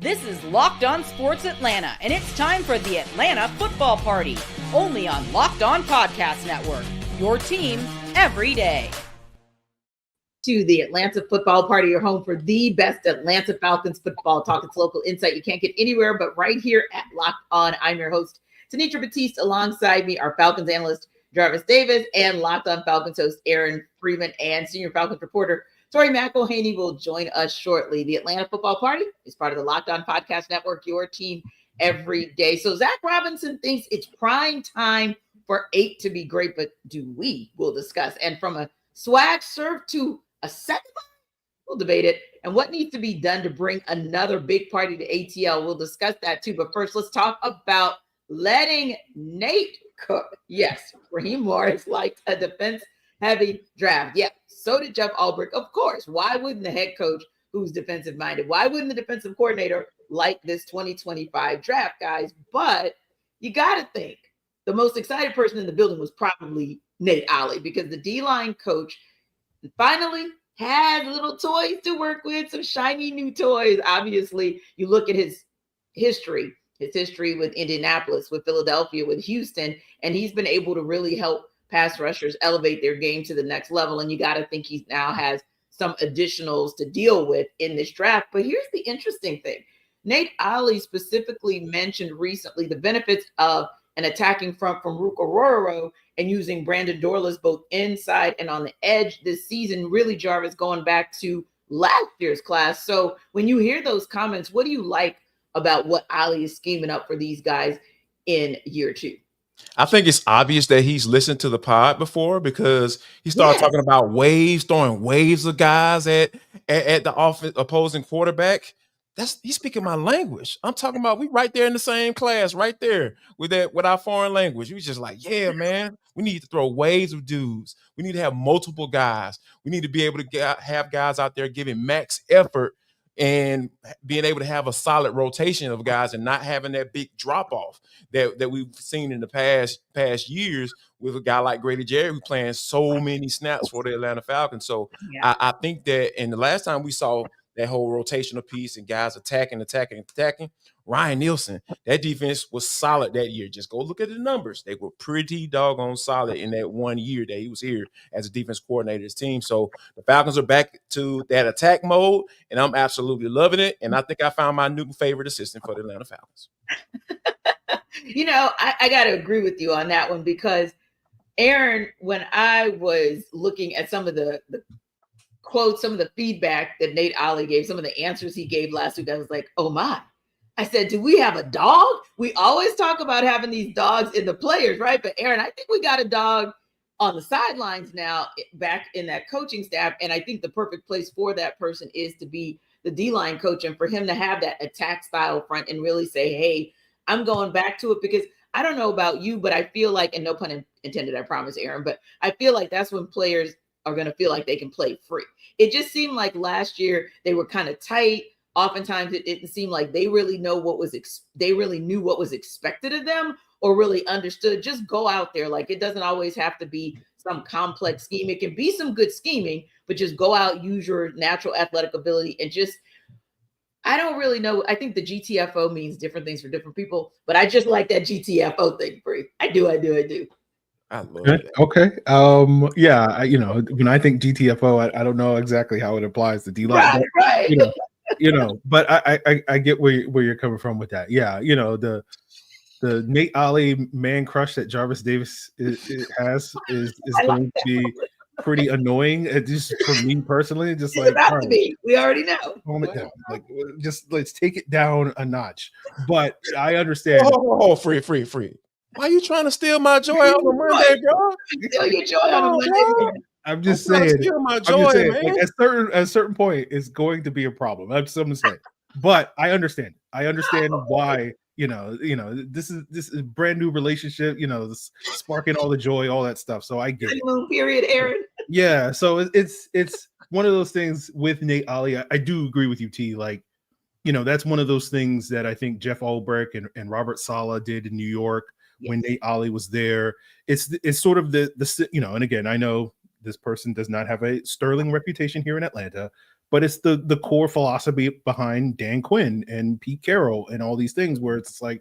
This is Locked On Sports Atlanta, and it's time for the Atlanta Football Party, only on Locked On Podcast Network, your team every day. To the Atlanta Football Party, your home for the best Atlanta Falcons football talk. It's local insight you can't get anywhere but right here at Locked On. I'm your host, Tenitra Batiste. Alongside me, our Falcons analyst, Jarvis Davis, and Locked On Falcons host, Aaron Freeman, and senior Falcons reporter, Tori McElhaney, will join us shortly. The Atlanta Football Party is part of the Locked On Podcast Network, your team every day. So Zach Robinson thinks it's prime time for 8 to be great, but do we? We'll discuss. And from a swag serve to a second, we'll debate it. And what needs to be done to bring another big party to ATL, we'll discuss that too. But first, let's talk about letting Nate cook. Yes, Raheem Morris liked a defense-heavy draft. Yep, so did Jeff Ulbrich. Of course, why wouldn't the head coach who's defensive-minded? Why wouldn't the defensive coordinator like this 2025 draft, guys? But you got to think the most excited person in the building was probably Nate Ollie, because the D-line coach finally had little toys to work with, some shiny new toys. Obviously, you look at his history with Indianapolis, with Philadelphia, with Houston, and he's been able to really help pass rushers elevate their game to the next level. And you got to think he now has some additionals to deal with in this draft. But here's the interesting thing. Nate Ollie specifically mentioned recently the benefits of an attacking front from Ruke Orhorhoro and using Brandon Dorlus both inside and on the edge this season, really, Jarvis, going back to last year's class. So when you hear those comments, what do you like about what Ollie is scheming up for these guys in year 2? I think it's obvious that he's listened to the pod before, because he started talking about waves, throwing waves of guys at the opposing quarterback. He's speaking my language. I'm talking about we right there in the same class, right there with our foreign language. We just like, yeah, man, we need to throw waves of dudes. We need to have multiple guys. We need to be able to have guys out there giving max effort and being able to have a solid rotation of guys and not having that big drop off that we've seen in the past years with a guy like Grady Jarrett, who's playing so many snaps for the Atlanta Falcons. So yeah. I think that in the last time we saw that whole rotational piece and guys attacking, Ryan Nielsen, that defense was solid that year. Just go look at the numbers. They were pretty doggone solid in that 1 year that he was here as a defense coordinator of his team. So the Falcons are back to that attack mode, and I'm absolutely loving it. And I think I found my new favorite assistant for the Atlanta Falcons. I got to agree with you on that one, because Aaron, when I was looking at some of the quotes, some of the feedback that Nate Ollie gave, some of the answers he gave last week, I was like, oh my. I said, do we have a dog? We always talk about having these dogs in the players, right? But Aaron, I think we got a dog on the sidelines now, back in that coaching staff. And I think the perfect place for that person is to be the D-line coach, and for him to have that attack style front and really say, hey, I'm going back to it. Because I don't know about you, but I feel like, and no pun intended, I promise, Aaron, but I feel like that's when players are going to feel like they can play free. It just seemed like last year they were kind of tight. Oftentimes it didn't seem like they really knew what was expected of them, or really understood. Just go out there. Like, it doesn't always have to be some complex scheme. It can be some good scheming, but just go out, use your natural athletic ability, and just, I don't really know. I think the GTFO means different things for different people, but I just like that GTFO thing, Bree. I do. I love it. Okay. When I think GTFO, I don't know exactly how it applies to D-line. Right. But I get where you're coming from with that. Yeah. The Nate Ollie man crush that Jarvis Davis has is going to be pretty annoying. Just for me personally, just it's about to be. We already know. Calm it down. Like, just let's take it down a notch. But I understand. Free. Why are you trying to steal my joy on a Monday, bro? Steal your joy on a Monday. I'm just saying. Steal my joy, man. Like, at a certain point, it's going to be a problem. That's what I'm saying. But I understand. I understand why. This is a brand new relationship. Sparking all the joy, all that stuff. So I get it. Period, Aaron. Yeah. So it's one of those things with Nate Ollie. I do agree with you, T. Like, that's one of those things that I think Jeff Ulbrich and Robert Saleh did in New York. When Nate Ollie was there, it's sort of the and again, I know this person does not have a sterling reputation here in Atlanta, but it's the core philosophy behind Dan Quinn and Pete Carroll and all these things where it's like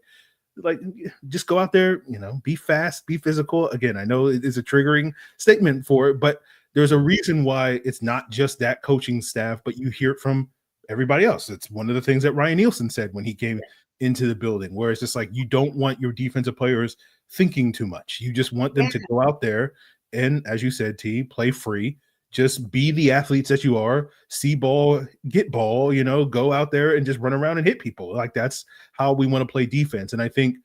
just go out there, be fast, be physical. Again, I know it is a triggering statement for it, but there's a reason why it's not just that coaching staff, but you hear it from everybody else. It's one of the things that Ryan Nielsen said when he came into the building, where it's just like, you don't want your defensive players thinking too much. You just want them to go out there and, as you said, T, play free. Just be the athletes that you are, see ball, get ball, go out there and just run around and hit people. Like, that's how we want to play defense. And I think,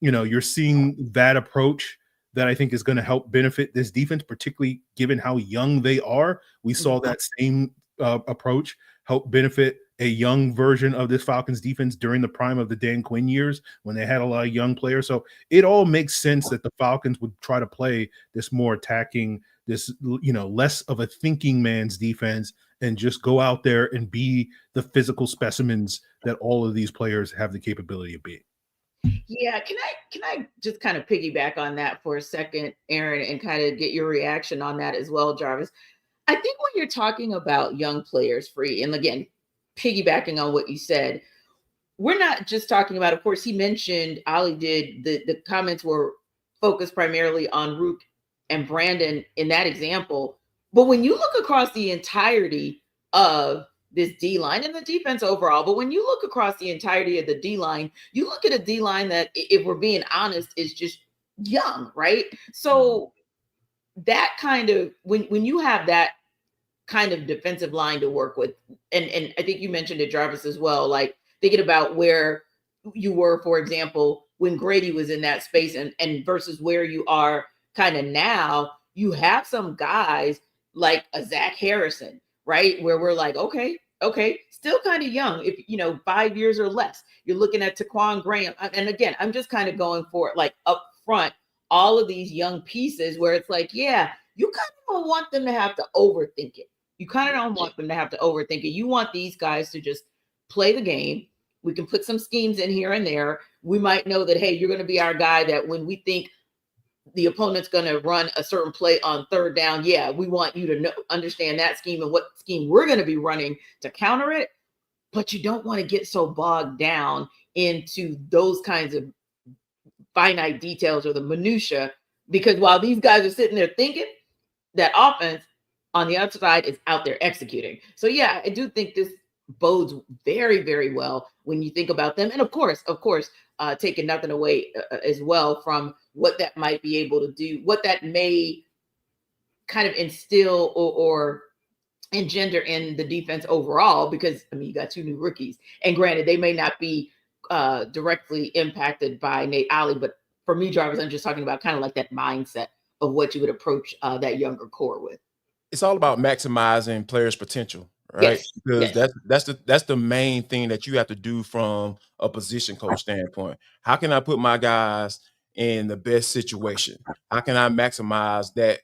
you're seeing that approach that I think is going to help benefit this defense, particularly given how young they are. We saw that same approach help benefit a young version of this Falcons defense during the prime of the Dan Quinn years when they had a lot of young players. So it all makes sense that the Falcons would try to play this more attacking, this, less of a thinking man's defense, and just go out there and be the physical specimens that all of these players have the capability of being. Yeah, can I just kind of piggyback on that for a second, Aaron, and kind of get your reaction on that as well, Jarvis? I think when you're talking about young players free, and again, piggybacking on what you said, we're not just talking about, of course, he mentioned, Ollie did, the comments were focused primarily on Ruke and Brandon in that example. But when you look across the entirety of this D-line and the defense overall, but when you look across the entirety of the D-line, you look at a D-line that, if we're being honest, is just young, right? So that kind of, when you have that kind of defensive line to work with, and I think you mentioned it, Jarvis, as well, like thinking about where you were, for example, when Grady was in that space and versus where you are kind of now, you have some guys like a Zach Harrison, right? Where we're like, okay, still kind of young, if 5 years or less. You're looking at Taquan Graham. And again, I'm just kind of going for it, like up front, all of these young pieces where it's like, yeah, you kind of don't want them to have to overthink it. You kind of don't want them to have to overthink it. You want these guys to just play the game. We can put some schemes in here and there. We might know that, hey, you're going to be our guy that when we think the opponent's going to run a certain play on third down, yeah, we want you to understand that scheme and what scheme we're going to be running to counter it. But you don't want to get so bogged down into those kinds of finite details or the minutia, because while these guys are sitting there thinking, that offense on the outside is out there executing. So yeah, I do think this bodes very, very well when you think about them. And of course, taking nothing away as well from what that might be able to do, what that may kind of instill or engender in the defense overall, because you got two new rookies, and granted, they may not be directly impacted by Nate Ollie, but for me, Jarvis, I'm just talking about kind of like that mindset of what you would approach that younger core with. It's all about maximizing players' potential, right? Yes. Because that's the main thing that you have to do from a position coach standpoint. How can I put my guys in the best situation? How can I maximize that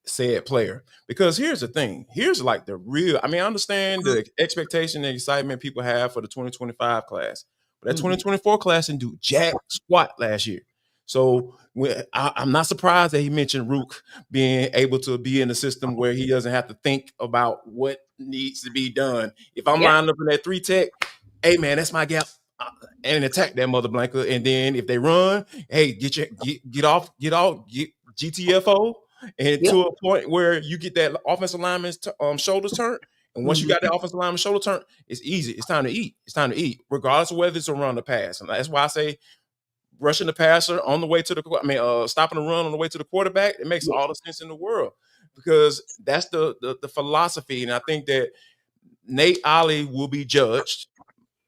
said player? Because here's the thing. Here's like the real, I understand the expectation and excitement people have for the 2025 class, but that 2024 class didn't do jack squat last year. So I'm not surprised that he mentioned Ruke being able to be in a system where he doesn't have to think about what needs to be done. If I'm lined up in that 3 tech, hey man, that's my gap, and attack that mother blanker. And then if they run, hey, get off GTFO, and to a point where you get that offensive lineman's shoulders turned. And once you got that offensive lineman's shoulder turn, it's easy. It's time to eat, regardless of whether it's a run or pass. And that's why I say, rushing the passer on the way to stopping the run on the way to the quarterback, it makes all the sense in the world, because that's the philosophy. And I think that Nate Ollie will be judged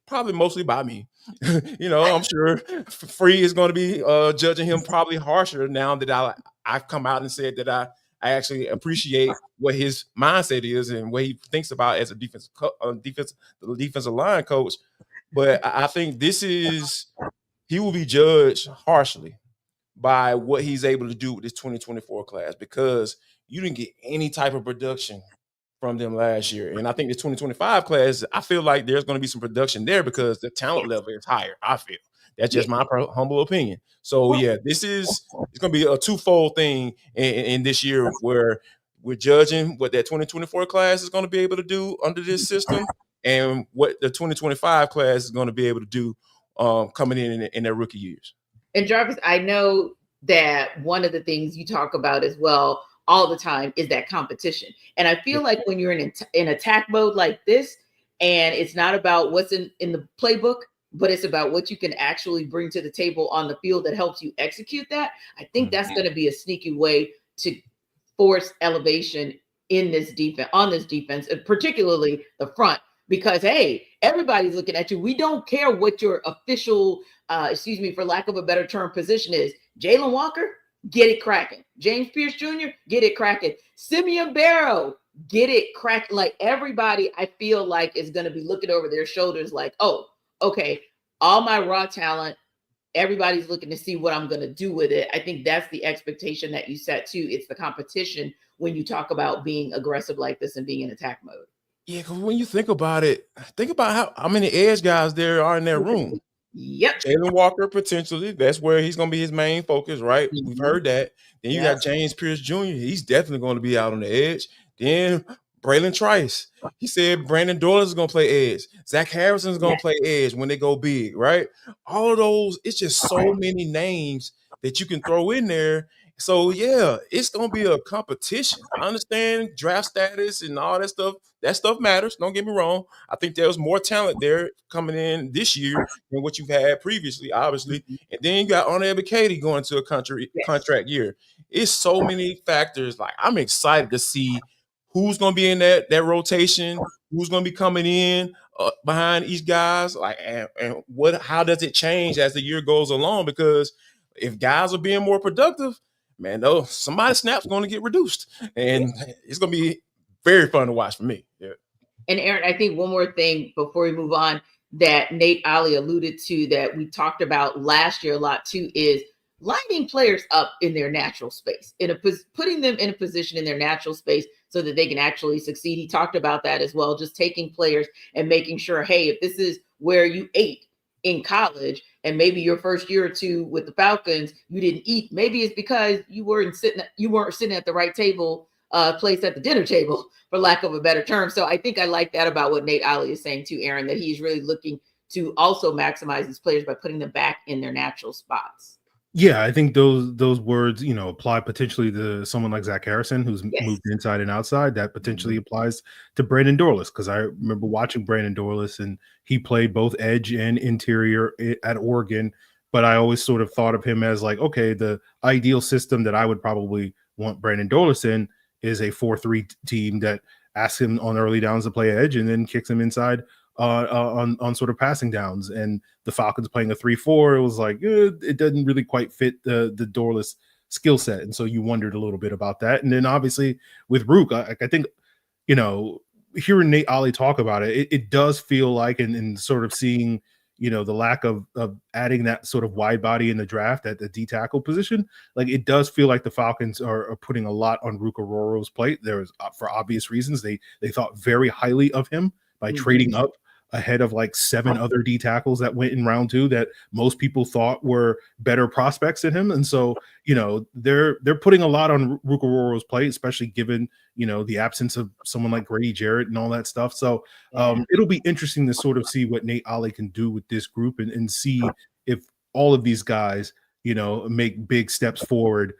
probably mostly by me. I'm sure Free is going to be judging him probably harsher now that I've come out and said that I actually appreciate what his mindset is and what he thinks about as a defensive line coach. But I think he will be judged harshly by what he's able to do with this 2024 class, because you didn't get any type of production from them last year. And I think the 2025 class, I feel like there's going to be some production there because the talent level is higher. I feel that's just my humble opinion. So yeah, it's going to be a twofold thing in this year, where we're judging what that 2024 class is going to be able to do under this system, and what the 2025 class is going to be able to do coming in their rookie years. And Jarvis, I know that one of the things you talk about as well all the time is that competition. And I feel like when you're in attack mode like this, and it's not about what's in the playbook, but it's about what you can actually bring to the table on the field that helps you execute that. I think that's going to be a sneaky way to force elevation in this defense, on this defense, and particularly the front, because, hey, everybody's looking at you. We don't care what your official, for lack of a better term, position is. Jalen Walker, get it cracking. James Pierce Jr., get it cracking. Simeon Barrow, get it cracking. Like, everybody, I feel like, is going to be looking over their shoulders like, oh, okay, all my raw talent, everybody's looking to see what I'm going to do with it. I think that's the expectation that you set too. It's the competition when you talk about being aggressive like this and being in attack mode. Yeah, because when you think about it, think about how many edge guys there are in that room. Yep. Jalen Walker, potentially, that's where he's going to be his main focus, right? We've heard that. Then you got James Pierce Jr. He's definitely going to be out on the edge. Then Braylon Trice. He said Brandon Dorlus is going to play edge. Zach Harrison is going to play edge when they go big, right? All of those, it's just so many names that you can throw in there. So, yeah, it's going to be a competition. I understand draft status and all that stuff. That stuff matters. Don't get me wrong. I think there's more talent there coming in this year than what you've had previously, obviously. And then you got Arnold Ebiketie going to a contract year. It's so many factors. Like, I'm excited to see who's going to be in that rotation, who's going to be coming in behind each guys, like, and how does it change as the year goes along? Because if guys are being more productive, man, somebody's snap's going to get reduced, and it's going to be very fun to watch for me. Yeah. And Aaron, I think one more thing before we move on that Nate Ollie alluded to that we talked about last year a lot too is lining players up in their natural space, putting them in a position in their natural space so that they can actually succeed. He talked about that as well, just taking players and making sure, hey, if this is where you ate in college and maybe your first year or two with the Falcons, you didn't eat, maybe it's because you weren't sitting at the right table, place at the dinner table, for lack of a better term. So I think I like that about what Nate Ollie is saying too, Aaron, that he's really looking to also maximize these players by putting them back in their natural spots. Yeah, I think those words, apply potentially to someone like Zach Harrison, who's moved inside and outside. That potentially applies to Brandon Dorlus, because I remember watching Brandon Dorlus, and he played both edge and interior at Oregon. But I always sort of thought of him as like, okay, the ideal system that I would probably want Brandon Dorlus in is a 4-3 team that asks him on early downs to play edge and then kicks him inside on sort of passing downs. And the Falcons playing a 3-4, it was like it doesn't really quite fit the Dorlus skill set, and so you wondered a little bit about that. And then obviously with Ruke, I think hearing Nate Ollie talk about it does feel like, and sort of seeing the lack of adding that sort of wide body in the draft at the D tackle position, like it does feel like the Falcons are putting a lot on Orhorhoro's plate. There's for obvious reasons they thought very highly of him by trading up ahead of like 7 other D tackles that went in round 2 that most people thought were better prospects than him. And so, they're putting a lot on Orhorhoro's plate, especially given, the absence of someone like Grady Jarrett and all that stuff. So it'll be interesting to sort of see what Nate Ollie can do with this group and see if all of these guys, make big steps forward,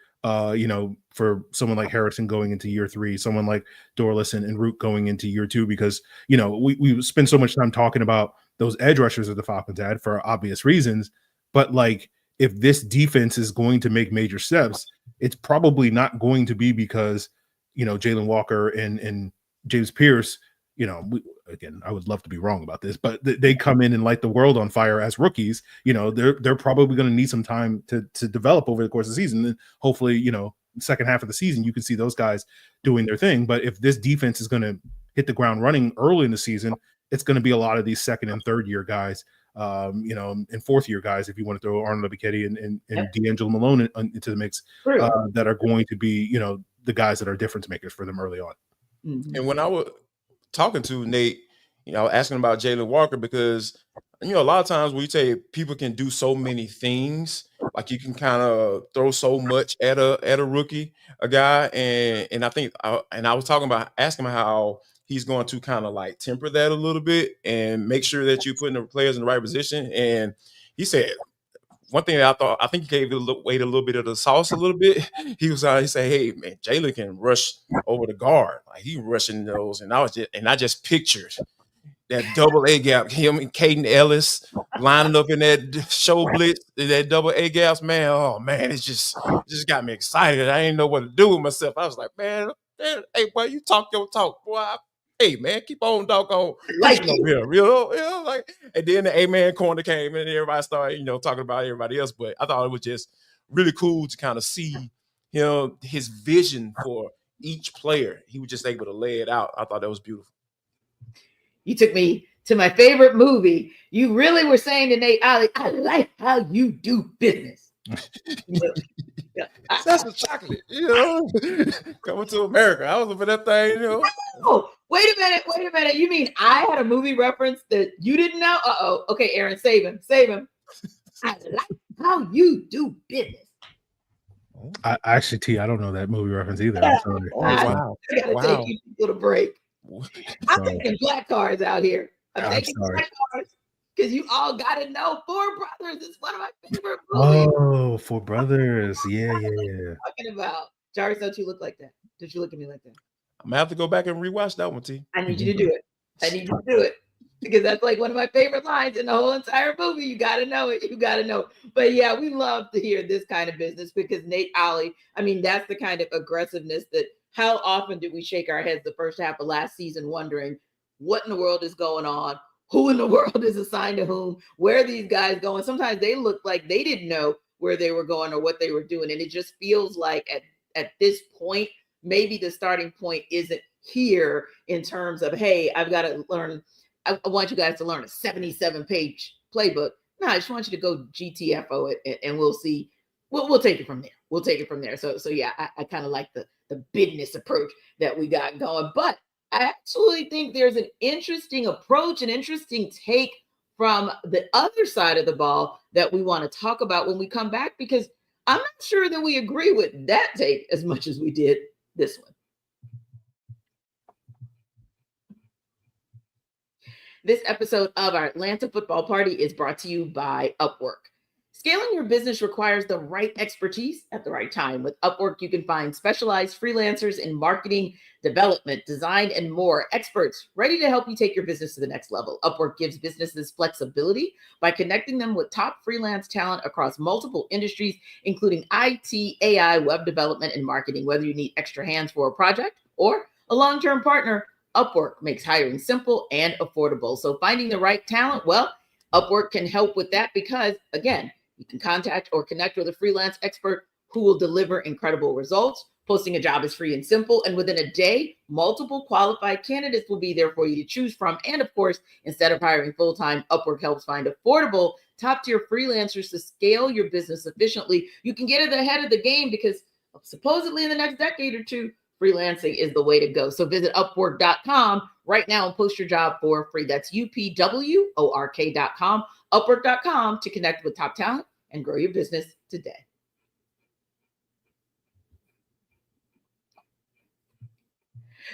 for someone like Harrison going into year 3, someone like Dorlus and Ruke going into year 2, because, we spend so much time talking about those edge rushers that the Falcons had for obvious reasons. But like, if this defense is going to make major steps, it's probably not going to be because, Jalen Walker and James Pierce, again, I would love to be wrong about this, but they come in and light the world on fire as rookies. They're probably going to need some time to develop over the course of the season. And hopefully, second half of the season, you can see those guys doing their thing. But if this defense is going to hit the ground running early in the season, it's going to be a lot of these second and third year guys, and fourth year guys, if you want to throw Arnold Ebiketie and D'Angelo Malone into the mix, that are going to be, the guys that are difference makers for them early on. And when I was talking to Nate, I was asking about Jalen Walker because, a lot of times when you say people can do so many things, Like you can kind of throw so much at a rookie, a guy, and I think I was asking him how he's going to kind of like temper that a little bit and make sure that you putting the players in the right position. And he said one thing that I think he gave away a little bit of the sauce a little bit. He said, "Hey man, Jalen can rush over the guard, like he rushing those," and I just pictured that double A gap, him and Caden Ellis lining up in that show blitz, that double A gaps, man. Oh man, it just got me excited. I didn't know what to do with myself. I was like, man, hey boy, you talk your talk, boy. Hey man, keep on doggone Like over here, like. And then the A-man corner came and everybody started, talking about everybody else. But I thought it was just really cool to kind of see, his vision for each player. He was just able to lay it out. I thought that was beautiful. You took me to my favorite movie. You really were saying to Nate Ollie, I like how you do business. That's the chocolate, coming to America. I was looking for that thing, Oh, wait a minute. You mean I had a movie reference that you didn't know? Uh-oh. Okay, Aaron, save him. I like how you do business. I actually, T, I don't know that movie reference either. I'm sorry. Oh, wow. I gotta take you people to break. I'm taking black cards out here. I'm taking black cards because you all got to know Four Brothers is one of my favorite movies. Oh, Four Brothers. Yeah. Talking about Jarvis, don't you look like that? Don't you look at me like that? I'm gonna have to go back and rewatch that one, T. I need you to do it. Because that's like one of my favorite lines in the whole entire movie. You got to know it. But yeah, we love to hear this kind of business because Nate Ollie, I mean, that's the kind of aggressiveness that how often did we shake our heads the first half of last season wondering what in the world is going on? Who in the world is assigned to whom? Where are these guys going? Sometimes they look like they didn't know where they were going or what they were doing. And it just feels like at this point, maybe the starting point isn't here in terms of, hey, I've got to learn. I want you guys to learn a 77-page playbook. No, I just want you to go GTFO it and we'll see. We'll take it from there. So yeah, I kind of like the business approach that we got going. But I actually think there's an interesting approach, an interesting take from the other side of the ball that we want to talk about when we come back, because I'm not sure that we agree with that take as much as we did this one. This episode of our Atlanta Football Party is brought to you by Upwork. Scaling your business requires the right expertise at the right time. With Upwork, you can find specialized freelancers in marketing, development, design, and more, experts ready to help you take your business to the next level. Upwork gives businesses flexibility by connecting them with top freelance talent across multiple industries, including IT, AI, web development, and marketing. Whether you need extra hands for a project or a long-term partner, Upwork makes hiring simple and affordable. So finding the right talent, well, Upwork can help with that because, again, you can contact or connect with a freelance expert who will deliver incredible results. Posting a job is free and simple, and within a day, multiple qualified candidates will be there for you to choose from. And of course, instead of hiring full-time, Upwork helps find affordable, top-tier freelancers to scale your business efficiently. You can get ahead of the game because supposedly in the next decade or two, freelancing is the way to go. So visit Upwork.com right now and post your job for free. That's UPWORK.com, Upwork.com to connect with top talent and grow your business today.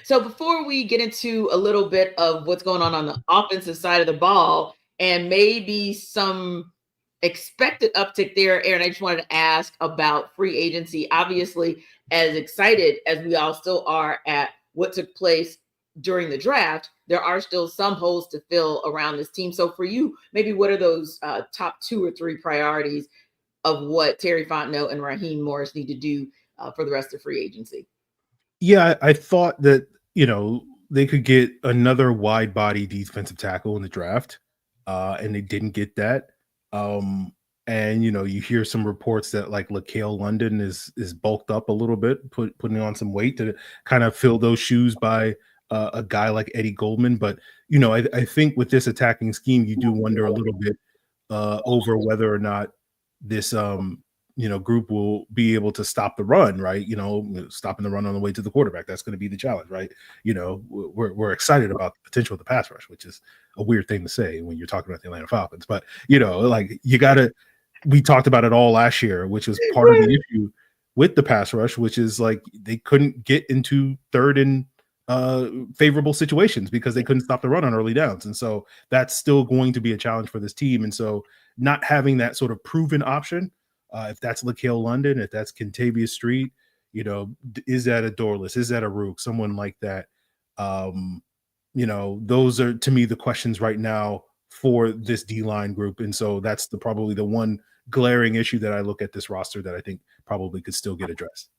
So before we get into a little bit of what's going on the offensive side of the ball and maybe some expected uptick there, Aaron, I just wanted to ask about free agency. Obviously, as excited as we all still are at what took place during the draft, there are still some holes to fill around this team. So for you, maybe what are those top 2 or 3 priorities of what Terry Fontenot and Raheem Morris need to do for the rest of free agency? Yeah, I thought that, they could get another wide body defensive tackle in the draft, and they didn't get that. And you hear some reports that like LaCale London is bulked up a little bit, putting on some weight to kind of fill those shoes by a guy like Eddie Goldman. But I think with this attacking scheme, you do wonder a little bit over whether or not this group will be able to stop the run, right? Stopping the run on the way to the quarterback. That's going to be the challenge, right? We're excited about the potential of the pass rush, which is a weird thing to say when you're talking about the Atlanta Falcons. But you got to we talked about it all last year, which was part of the issue with the pass rush, which is like they couldn't get into third and favorable situations because they couldn't stop the run on early downs. And so that's still going to be a challenge for this team. And so not having that sort of proven option, if that's LaKale London, if that's Kentavious Street, is that a Dorlus? Is that a Ruke? Someone like that. Those are, to me, the questions right now for this D-line group. And so that's probably the one glaring issue that I look at this roster that I think probably could still get addressed.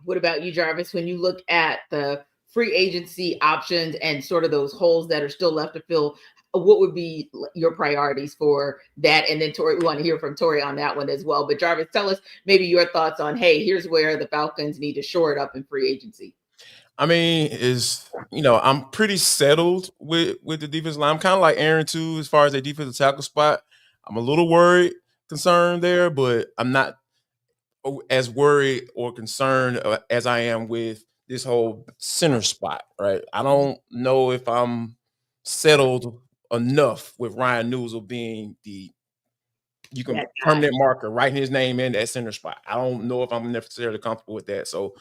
What about you, Jarvis? When you look at the free agency options and sort of those holes that are still left to fill, what would be your priorities for that? And then Tori, we want to hear from Tori on that one as well. But Jarvis, tell us maybe your thoughts on, hey, here's where the Falcons need to shore it up in free agency. I mean, I'm pretty settled with the defensive line. I'm kind of like Aaron too, as far as the defensive tackle spot. I'm a little concerned there, but I'm not as worried or concerned as I am with this whole center spot, right? I don't know if I'm settled enough with Ryan Newsel being permanent marker, writing his name in that center spot. I don't know if I'm necessarily comfortable with that. So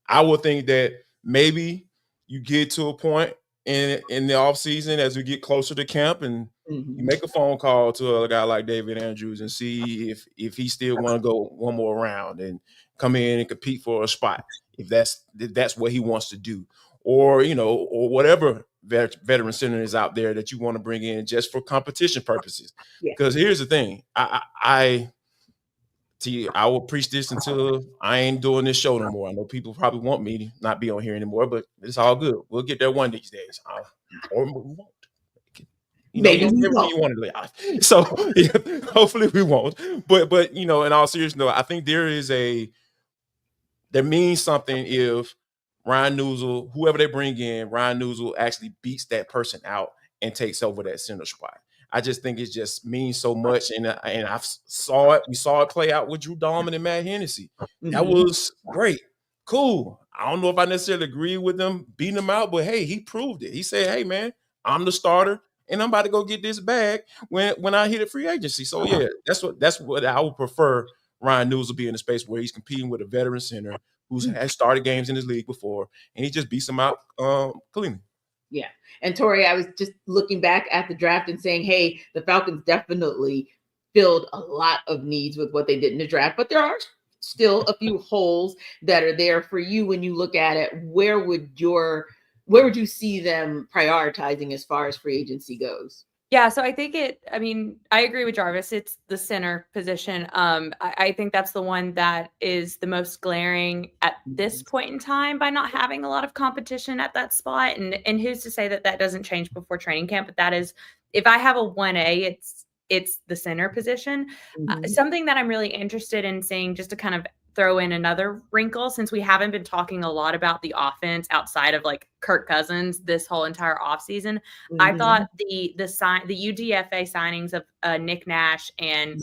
I would think that maybe you get to a point in the offseason as we get closer to camp and you make a phone call to a guy like David Andrews and see if he still want to go one more round and come in and compete for a spot, if that's what he wants to do, or or whatever veteran center is out there that you want to bring in just for competition purposes. Because here's the thing, I will preach this until I ain't doing this show no more. I know people probably want me to not be on here anymore, but it's all good. We'll get there one of these days, or we won't. Maybe you want to live. So hopefully we won't. But in all seriousness, I think there means something if Ryan Newsel, whoever they bring in, Ryan Newsel actually beats that person out and takes over that center spot. I just think it just means so much, and I saw it. We saw it play out with Drew Dahlman and Matt Hennessy. That was great, cool. I don't know if I necessarily agree with them beating him out, but hey, he proved it. He said, "Hey, man, I'm the starter, and I'm about to go get this bag when I hit a free agency." So yeah, that's what I would prefer. Ryan Newsel be in a space where he's competing with a veteran center who's has started games in his league before, and he just beats them out cleanly. Yeah. And Tori, I was just looking back at the draft and saying, hey, the Falcons definitely filled a lot of needs with what they did in the draft, but there are still a few holes that are there for you. When you look at it, where would you see them prioritizing as far as free agency goes? Yeah, so I think I agree with Jarvis. It's the center position. I think that's the one that is the most glaring at this point in time by not having a lot of competition at that spot. And who's to say that doesn't change before training camp? But that is, if I have a 1A, it's the center position. Something that I'm really interested in seeing, just to kind of throw in another wrinkle, since we haven't been talking a lot about the offense outside of like Kirk Cousins this whole entire offseason. I thought the UDFA signings of Nick Nash and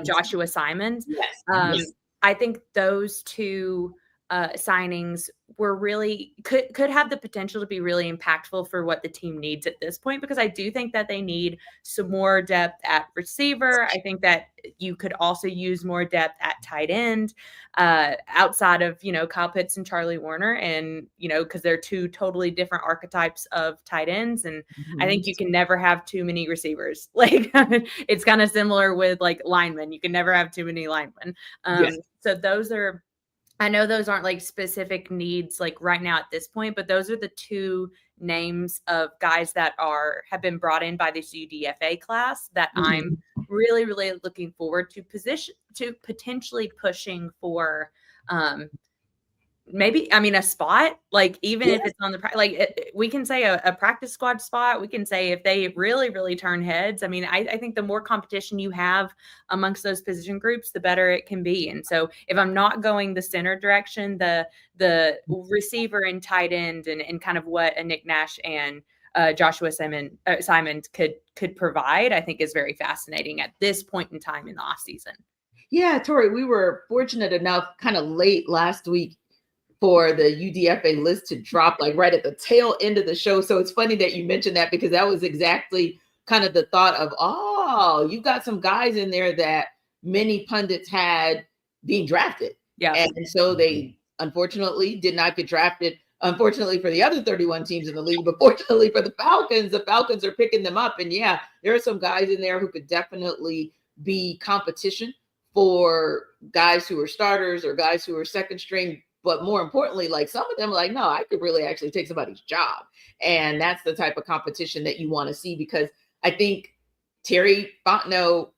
Joshua Simons, I think those two signings were really could have the potential to be really impactful for what the team needs at this point, because I do think that they need some more depth at receiver. I think that you could also use more depth at tight end outside of, Kyle Pitts and Charlie Warner, and, because they're two totally different archetypes of tight ends. And I think you can never have too many receivers. Like it's kind of similar with like linemen. You can never have too many linemen. So I know those aren't like specific needs like right now at this point, but those are the two names of guys that have been brought in by this UDFA class that I'm really, really looking forward to potentially pushing for maybe, a spot, like even if it's on we can say a practice squad spot. We can say if they really, really turn heads. I think the more competition you have amongst those position groups, the better it can be. And so if I'm not going the center direction, the receiver and tight end and kind of what a Nick Nash and Joshua Simon could provide, I think is very fascinating at this point in time in the offseason. Yeah, Tori, we were fortunate enough kind of late last week for the UDFA list to drop like right at the tail end of the show. So it's funny that you mentioned that, because that was exactly kind of the thought of, you've got some guys in there that many pundits had being drafted. Yeah. And so they unfortunately did not get drafted. Unfortunately for the other 31 teams in the league, but fortunately for the Falcons are picking them up. And yeah, there are some guys in there who could definitely be competition for guys who are starters or guys who are second string. But more importantly, like some of them are like, no, I could really actually take somebody's job. And that's the type of competition that you want to see, because I think Terry Fontenot,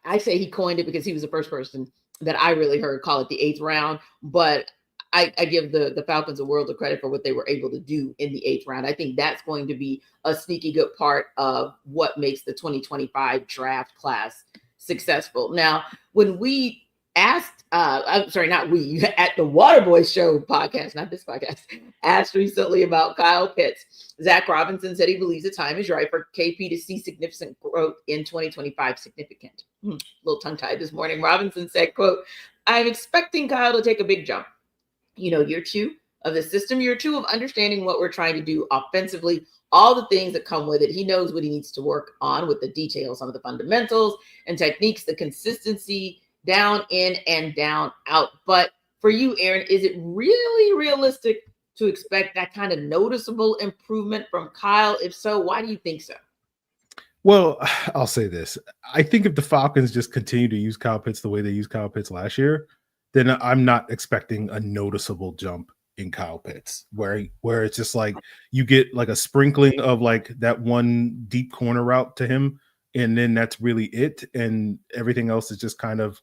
I say he coined it because he was the first person that I really heard call it the 8th round. But I give the Falcons a world of credit for what they were able to do in the 8th round. I think that's going to be a sneaky good part of what makes the 2025 draft class successful. Now, when we asked, I'm sorry, not we, at the Waterboy Show podcast, not this podcast, asked recently about Kyle Pitts, Zach Robinson said he believes the time is right for KP to see significant growth in 2025. Significant. A little tongue-tied this morning. Robinson said, quote, "I'm expecting Kyle to take a big jump. Year 2 of the system, year 2 of understanding what we're trying to do offensively, all the things that come with it. He knows what he needs to work on with the details, some of the fundamentals and techniques, the consistency, down in and down out." But for you, Aaron, is it really realistic to expect that kind of noticeable improvement from Kyle? If so, why do you think so? Well, I'll say this. I think if the Falcons just continue to use Kyle Pitts the way they used Kyle Pitts last year, then I'm not expecting a noticeable jump in Kyle Pitts, where it's just like you get like a sprinkling of like that one deep corner route to him, and then that's really it, and everything else is just kind of,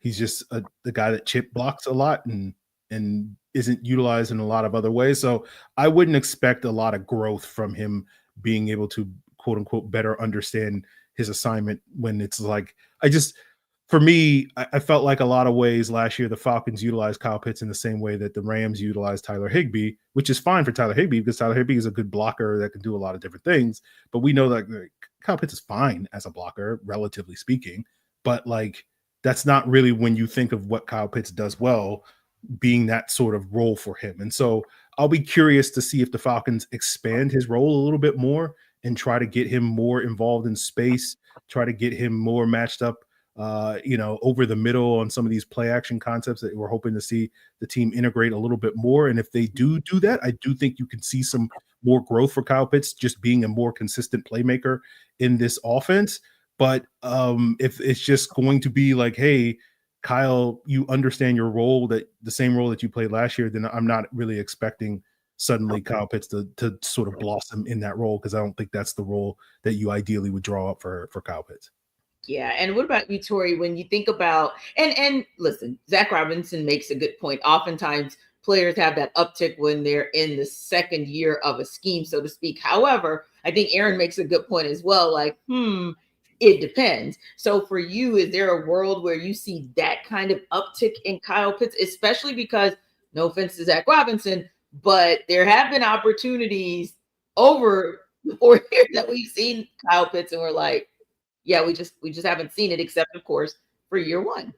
he's just the guy that chip blocks a lot and isn't utilized in a lot of other ways. So I wouldn't expect a lot of growth from him being able to quote unquote better understand his assignment, when it's like, for me, I felt like a lot of ways last year the Falcons utilized Kyle Pitts in the same way that the Rams utilized Tyler Higbee, which is fine for Tyler Higbee because Tyler Higbee is a good blocker that can do a lot of different things. But we know that Kyle Pitts is fine as a blocker, relatively speaking. But like, that's not really when you think of what Kyle Pitts does well, being that sort of role for him. And so I'll be curious to see if the Falcons expand his role a little bit more and try to get him more involved in space, try to get him more matched up over the middle on some of these play action concepts that we're hoping to see the team integrate a little bit more. And if they do that, I do think you can see some more growth for Kyle Pitts, just being a more consistent playmaker in this offense. But if it's just going to be like, hey, Kyle, you understand your role, that the same role that you played last year, then I'm not really expecting suddenly Kyle Pitts to sort of blossom in that role, because I don't think that's the role that you ideally would draw up for Kyle Pitts. Yeah. And what about you, Tori, when you think about, and listen, Zach Robinson makes a good point. Oftentimes players have that uptick when they're in the second year of a scheme, so to speak. However, I think Aaron makes a good point as well. Like, it depends. So for you, is there a world where you see that kind of uptick in Kyle Pitts, especially because, no offense to Zach Robinson, but there have been opportunities over the 4 years that we've seen Kyle Pitts and we're like, yeah, we just haven't seen it, except of course for year 1.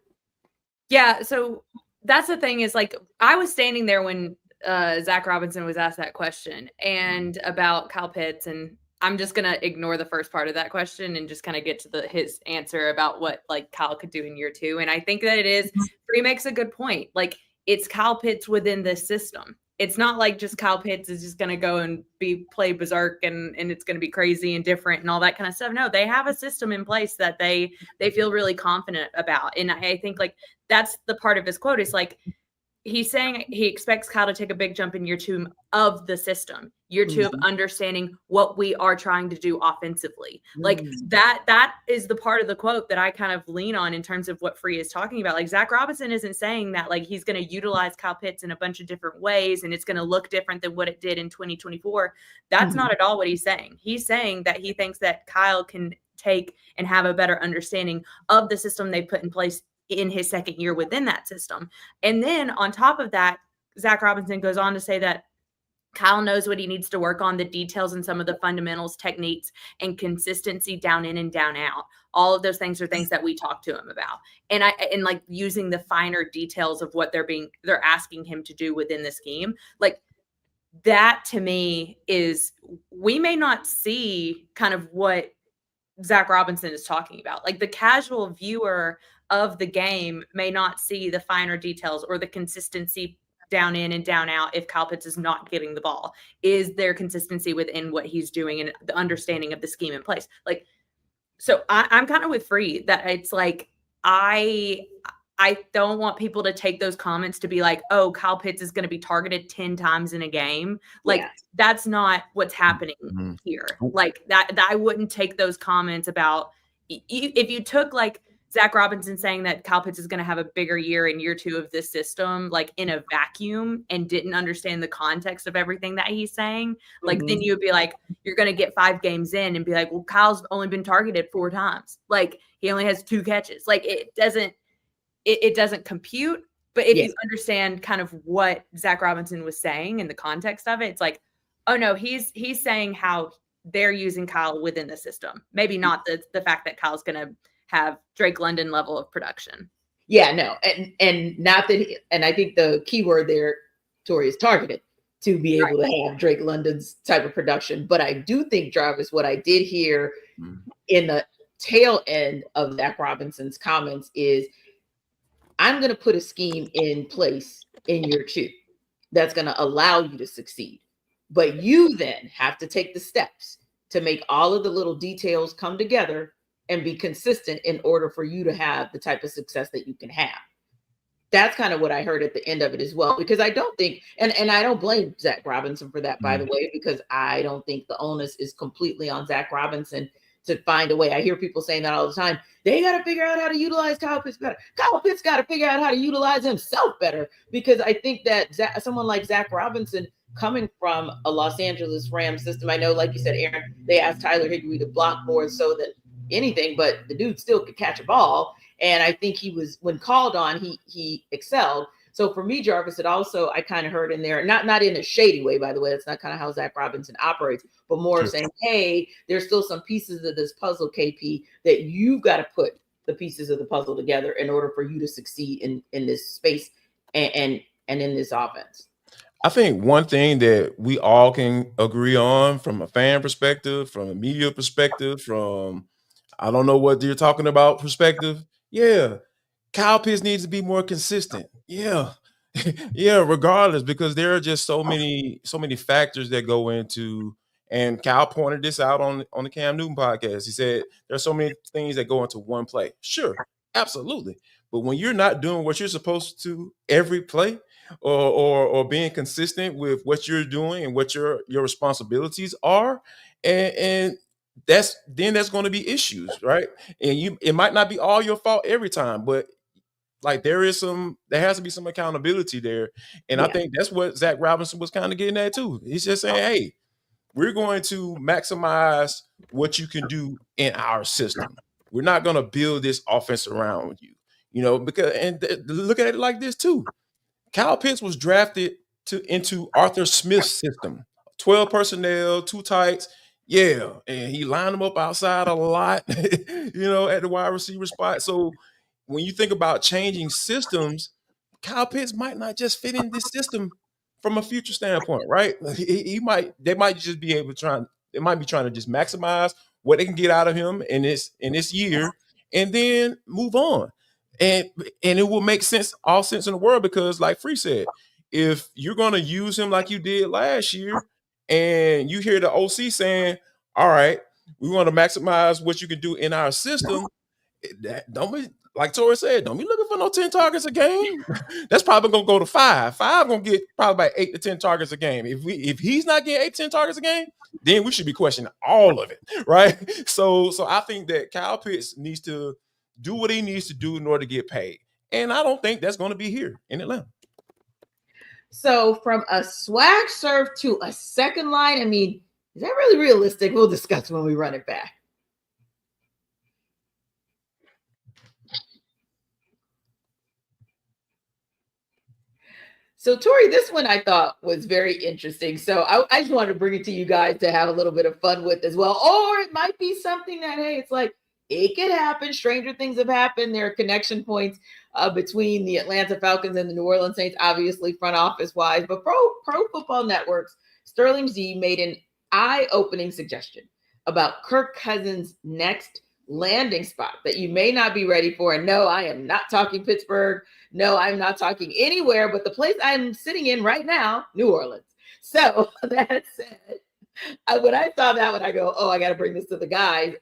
Yeah. So that's the thing, is like, I was standing there when Zach Robinson was asked that question and about Kyle Pitts, and I'm just going to ignore the first part of that question and just kind of get to his answer about what like Kyle could do in year 2. And I think that Free makes a good point. Like, it's Kyle Pitts within this system. It's not like just Kyle Pitts is just going to go and play berserk and it's going to be crazy and different and all that kind of stuff. No, they have a system in place that they feel really confident about. And I think like that's the part of his quote is like, he's saying he expects Kyle to take a big jump in year 2 of the system, year 2 of understanding what we are trying to do offensively. Like that is the part of the quote that I kind of lean on in terms of what Free is talking about. Like, Zach Robinson isn't saying that like he's going to utilize Kyle Pitts in a bunch of different ways and it's going to look different than what it did in 2024. That's not at all what he's saying. He's saying that he thinks that Kyle can take and have a better understanding of the system they put in place in his second year within that system. And then on top of that, Zach Robinson goes on to say that Kyle knows what he needs to work on, the details and some of the fundamentals, techniques, and consistency down in and down out. All of those things are things that we talk to him about. And like using the finer details of what they're asking him to do within the scheme. Like, that to me is, we may not see kind of what Zach Robinson is talking about. Like the casual viewer of the game may not see the finer details or the consistency down in and down out if Kyle Pitts is not getting the ball. Is there consistency within what he's doing and the understanding of the scheme in place? Like, so I'm kind of with Free that it's like, I don't want people to take those comments to be like, oh, Kyle Pitts is going to be targeted 10 times in a game. Like, that's not what's happening here. Like that I wouldn't take those comments about if you took like Zach Robinson saying that Kyle Pitts is going to have a bigger year in year 2 of this system, like in a vacuum, and didn't understand the context of everything that he's saying, like then you would be like, you're going to get 5 games in and be like, well, Kyle's only been targeted 4 times. Like he only has 2 catches. Like it doesn't compute. But if you understand kind of what Zach Robinson was saying in the context of it, it's like, oh no, he's saying how they're using Kyle within the system. Maybe not the fact that Kyle's going to have Drake London level of production. Yeah, no. And not that, and I think the key word there, Tori, is targeted to be able to have Drake London's type of production. But I do think, Jarvis, what I did hear in the tail end of Zach Robinson's comments is, I'm going to put a scheme in place in year 2 that's going to allow you to succeed. But you then have to take the steps to make all of the little details come together and be consistent in order for you to have the type of success that you can have. That's kind of what I heard at the end of it as well, because I don't think, and I don't blame Zach Robinson for that, by the way, because I don't think the onus is completely on Zach Robinson to find a way. I hear people saying that all the time. They got to figure out how to utilize Kyle Pitts better. Kyle Pitts got to figure out how to utilize himself better, because I think that someone like Zach Robinson, coming from a Los Angeles Rams system, I know, like you said, Aaron, they asked Tyler Higbee to block more so than anything, but the dude still could catch a ball. And I think he was, when called on, he excelled. So for me, Jarvis, it also, I kind of heard in there, not in a shady way, by the way, that's not kind of how Zach Robinson operates, but more saying, hey, there's still some pieces of this puzzle, KP, that you've got to put the pieces of the puzzle together in order for you to succeed in this space and in this offense. I think one thing that we all can agree on from a fan perspective, from a media perspective, from I don't know what you're talking about perspective. Yeah. Kyle Pitts needs to be more consistent. Yeah. Yeah, regardless, because there are just so many factors that go into, and Kyle pointed this out on the Cam Newton podcast. He said there's so many things that go into one play. Sure, absolutely. But when you're not doing what you're supposed to every play, or being consistent with what you're doing and what your responsibilities are, and that's going to be issues, right? And it might not be all your fault every time, but like there has to be some accountability there. And I think that's what Zach Robinson was kind of getting at too. He's just saying, hey, we're going to maximize what you can do in our system. We're not going to build this offense around you, because look at it like this too. Kyle Pitts was drafted into Arthur Smith's system, 12 personnel, 2 tights. Yeah, and he lined them up outside a lot, at the wide receiver spot. So when you think about changing systems, Kyle Pitts might not just fit in this system from a future standpoint, right? They might just be able to trying to just maximize what they can get out of him in this year, and then move on. And it will make all sense in the world, because like Free said, if you're going to use him like you did last year, and you hear the OC saying, all right, we want to maximize what you can do in our system, don't be, like Tori said, don't be looking for no 10 targets a game. That's probably going to go to 5. 5 going to get probably about 8 to 10 targets a game. If he's not getting 8 to 10 targets a game, then we should be questioning all of it, right? So I think that Kyle Pitts needs to do what he needs to do in order to get paid. And I don't think that's going to be here in Atlanta. So from a swag serve to a second line, I mean, is that really realistic? We'll discuss when we run it back. So Tori, this one I thought was very interesting. So I just wanted to bring it to you guys to have a little bit of fun with as well. Or it might be something that, hey, it's like, it could happen. Stranger things have happened. There are connection points between the Atlanta Falcons and the New Orleans Saints, obviously front office wise. But Pro Football Network's Sterling Z made an eye-opening suggestion about Kirk Cousins' next landing spot that you may not be ready for. And no, I am not talking Pittsburgh. No, I'm not talking anywhere but the place I'm sitting in right now, New Orleans. So that said, when I saw that one, I go, oh, I got to bring this to the guys.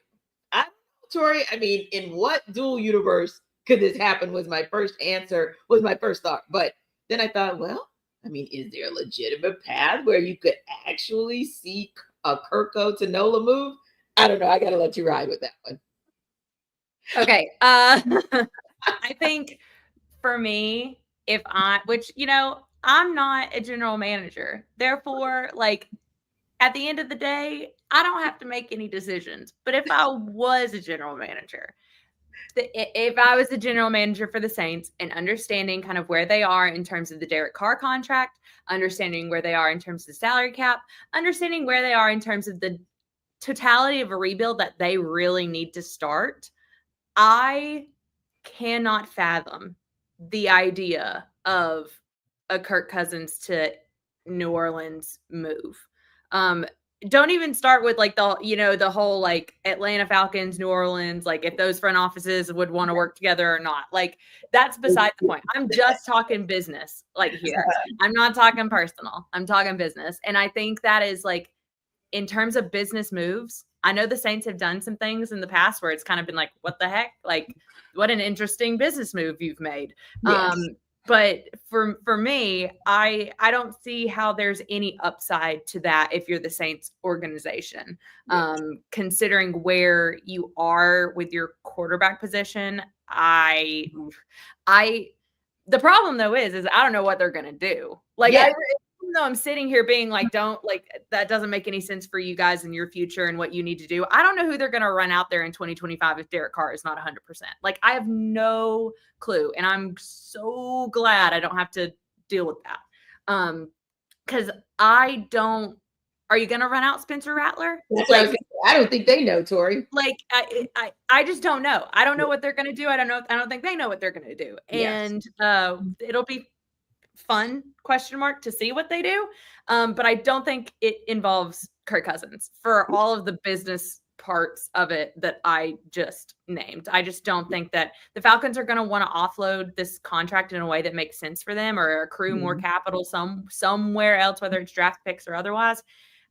Tori, I mean, in what dual universe could this happen was my first thought. But then I thought, well, I mean, is there a legitimate path where you could actually see a Kirko to Nola move? I don't know. I got to let you ride with that one. Okay. I think for me, I'm not a general manager. Therefore, like, at the end of the day, I don't have to make any decisions. But if I was a general manager, if I was the general manager for the Saints and understanding kind of where they are in terms of the Derek Carr contract, understanding where they are in terms of the salary cap, understanding where they are in terms of the totality of a rebuild that they really need to start, I cannot fathom the idea of a Kirk Cousins to New Orleans move. Don't even start with like the whole like Atlanta Falcons, New Orleans, like if those front offices would want to work together or not. Like that's beside the point. I'm just talking business like here. I'm not talking personal. I'm talking business. And I think that is like, in terms of business moves, I know the Saints have done some things in the past where it's kind of been like, what the heck? Like, what an interesting business move you've made. Yes. But for me, I don't see how there's any upside to that if you're the Saints organization. Considering where you are with your quarterback position, the problem though is I don't know what they're gonna do. Like, yeah. Even though I'm sitting here being like, that doesn't make any sense for you guys in your future and what you need to do. I don't know who they're going to run out there in 2025 if Derek Carr is not 100%. Like, I have no clue. And I'm so glad I don't have to deal with that. Because are you going to run out Spencer Rattler? Like, I don't think they know, Tori. Like, I just don't know. I don't know what they're going to do. I don't think they know what they're going to do. Yes. And it'll be fun to see what they do. But I don't think it involves Kirk Cousins for all of the business parts of it that I just named. I just don't think that the Falcons are going to want to offload this contract in a way that makes sense for them or accrue more capital somewhere else, whether it's draft picks or otherwise.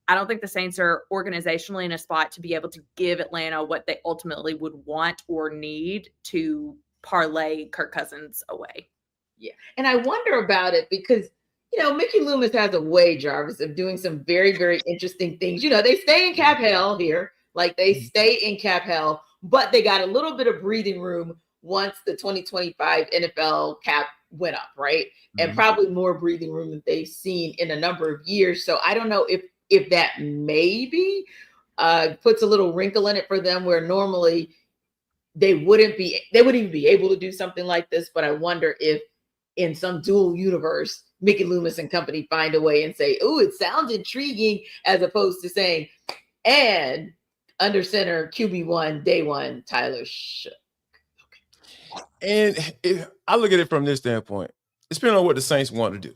I don't think the Saints are organizationally in a spot to be able to give Atlanta what they ultimately would want or need to parlay Kirk Cousins away. Yeah. And I wonder about it because, Mickey Loomis has a way, Jarvis, of doing some very, very interesting things. They stay in cap hell here. Like they stay in cap hell, but they got a little bit of breathing room once the 2025 NFL cap went up, right? And probably more breathing room than they've seen in a number of years. So I don't know if that maybe puts a little wrinkle in it for them where normally they wouldn't even be able to do something like this. But I wonder if in some dual universe, Mickey Loomis and company find a way and say, oh, it sounds intriguing, as opposed to saying, and under center, QB1, day one, Tyler Shook. And I look at it from this standpoint. It's depending on what the Saints want to do.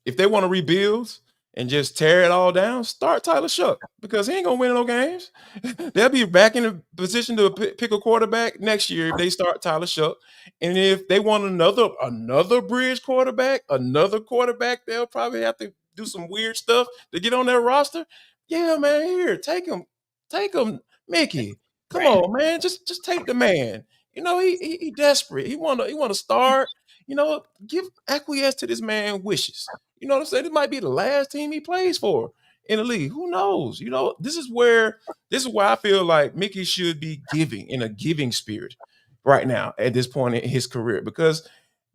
If they want to rebuild and just tear it all down, start Tyler Shook because he ain't going to win no games. They'll be back in a position to pick a quarterback next year if they start Tyler Shook. And if they want another bridge quarterback, they'll probably have to do some weird stuff to get on their roster. Yeah, man, here, take him, Mickey. Come on, man, just take the man. He desperate. He want to start. Give acquiesce to this man's wishes. You know what I'm saying? It might be the last team he plays for in the league. Who knows? This is where I feel like Mickey should be giving in a giving spirit right now at this point in his career because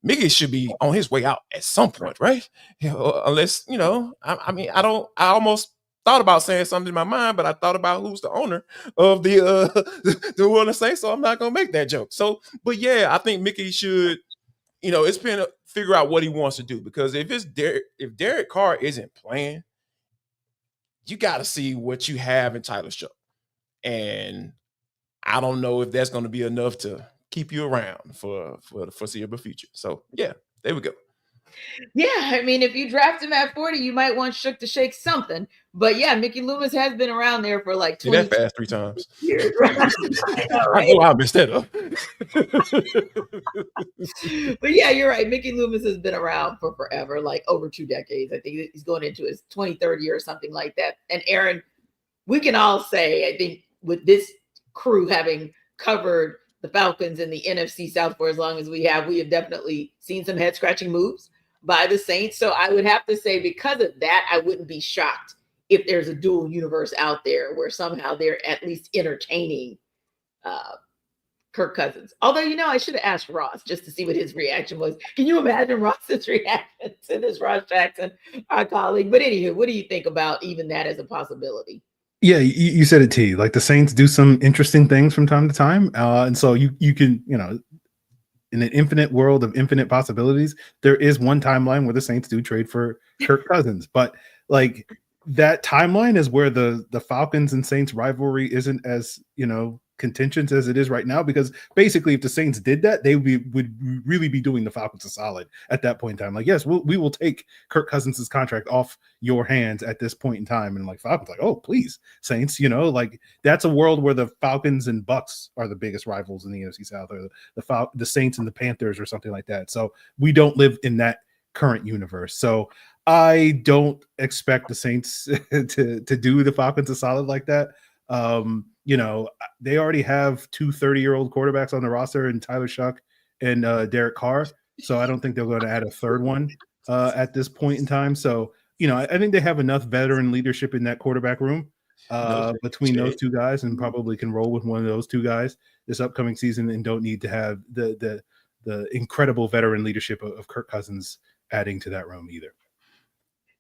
Mickey should be on his way out at some point, right? Unless, I almost thought about saying something in my mind, but I thought about who's the owner of the New Orleans Saints, so I'm not going to make that joke. So, but yeah, I think Mickey should, it's been to figure out what he wants to do because if Derek Carr isn't playing, you got to see what you have in Tyler Shook. And I don't know if that's going to be enough to keep you around for the foreseeable future. So, yeah, there we go. Yeah, I mean, if you draft him at 40, you might want Shook to shake something. But yeah, Mickey Loomis has been around there for like 20 that fast 3 times. years. Right? I know I messed that up. But yeah, you're right. Mickey Loomis has been around for forever, like over 2 decades. I think he's going into his 23rd year or something like that. And Aaron, we can all say, I think, with this crew having covered the Falcons and the NFC South for as long as we have definitely seen some head scratching moves by the Saints. So I would have to say, because of that, I wouldn't be shocked if there's a dual universe out there where somehow they're at least entertaining Kirk Cousins. Although, I should have asked Ross just to see what his reaction was. Can you imagine Ross's reaction to this Ross Jackson, our colleague? But anywho, what do you think about even that as a possibility? Yeah, you said it, T. Like, the Saints do some interesting things from time to time. And so you can, in an infinite world of infinite possibilities, there is one timeline where the Saints do trade for Kirk Cousins. But like, that timeline is where the Falcons and Saints rivalry isn't as, contentious as it is right now, because basically if the Saints did that, they would really be doing the Falcons a solid at that point in time. Like, yes, we will take Kirk Cousins' contract off your hands at this point in time. And like, Falcons like, oh, please, Saints, like, that's a world where the Falcons and Bucks are the biggest rivals in the NFC South, or the Saints and the Panthers or something like that. So we don't live in that current universe. So I don't expect the Saints to do the Falcons a solid like that. They already have 2 30-year-old quarterbacks on the roster, and Tyler Shuck and Derek Carr. So I don't think they're going to add a third one at this point in time. So, I think they have enough veteran leadership in that quarterback room between those two guys, and probably can roll with one of those two guys this upcoming season, and don't need to have the incredible veteran leadership of Kirk Cousins adding to that room either.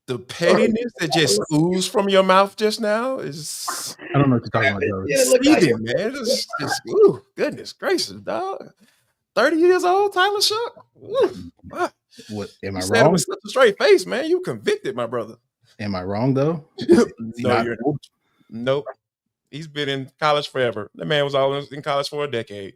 The pettiness that just oozed from your mouth just now is... I don't know what you're talking about, Jarvis. Seething, man. Just ooh, goodness gracious, dog. 30 years old, Tyler Shuck. What, am I you wrong? Said it with such a straight face, man. You convicted, my brother. Am I wrong, though? No, you're not. Nope. He's been in college forever. The man was always in college for a decade.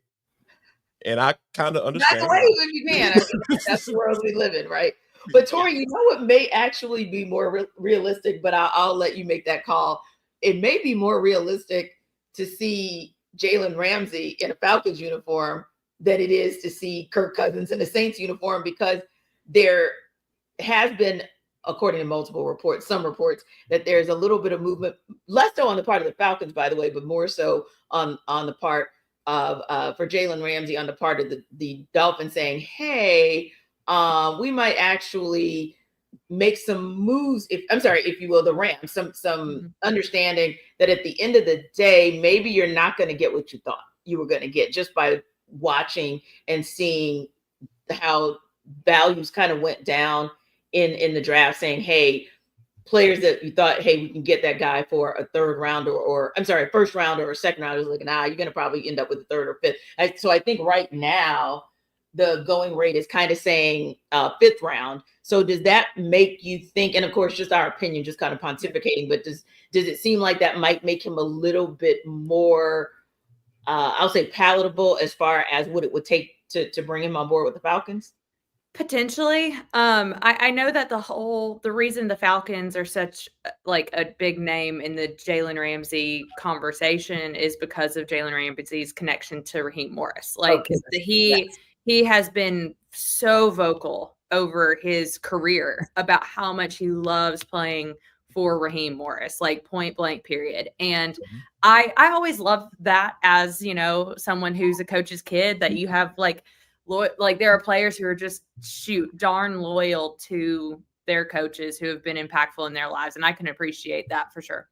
And I kind of understand. That's the way if you can. I mean, that's the world we live in, right? But Tori, you know what may actually be more realistic, but I'll let you make that call. It may be more realistic to see Jalen Ramsey in a Falcons uniform than it is to see Kirk Cousins in a Saints uniform, because there has been, according to multiple reports, some reports, that there's a little bit of movement, less so on the part of the Falcons, by the way, but more so on the part of for Jalen Ramsey, on the part of the Dolphins, saying, hey, we might actually make some moves, if you will, the Rams, some understanding that at the end of the day, maybe you're not going to get what you thought you were going to get just by watching and seeing how values kind of went down in the draft, saying, hey, players that you thought, hey, we can get that guy for a third rounder, or first rounder or a second rounder, looking, you're going to probably end up with a third or fifth. So I think right now, the going rate is kind of saying fifth round. So does that make you think, and of course, just our opinion, just kind of pontificating, but does it seem like that might make him a little bit more, I'll say, palatable as far as what it would take to bring him on board with the Falcons? Potentially. I know that the reason the Falcons are such like a big name in the Jalen Ramsey conversation is because of Jalen Ramsey's connection to Raheem Morris. Like, he has been so vocal over his career about how much he loves playing for Raheem Morris, like point blank period. And I always love that, as, someone who's a coach's kid, that you have like there are players who are just darn loyal to their coaches who have been impactful in their lives. And I can appreciate that for sure.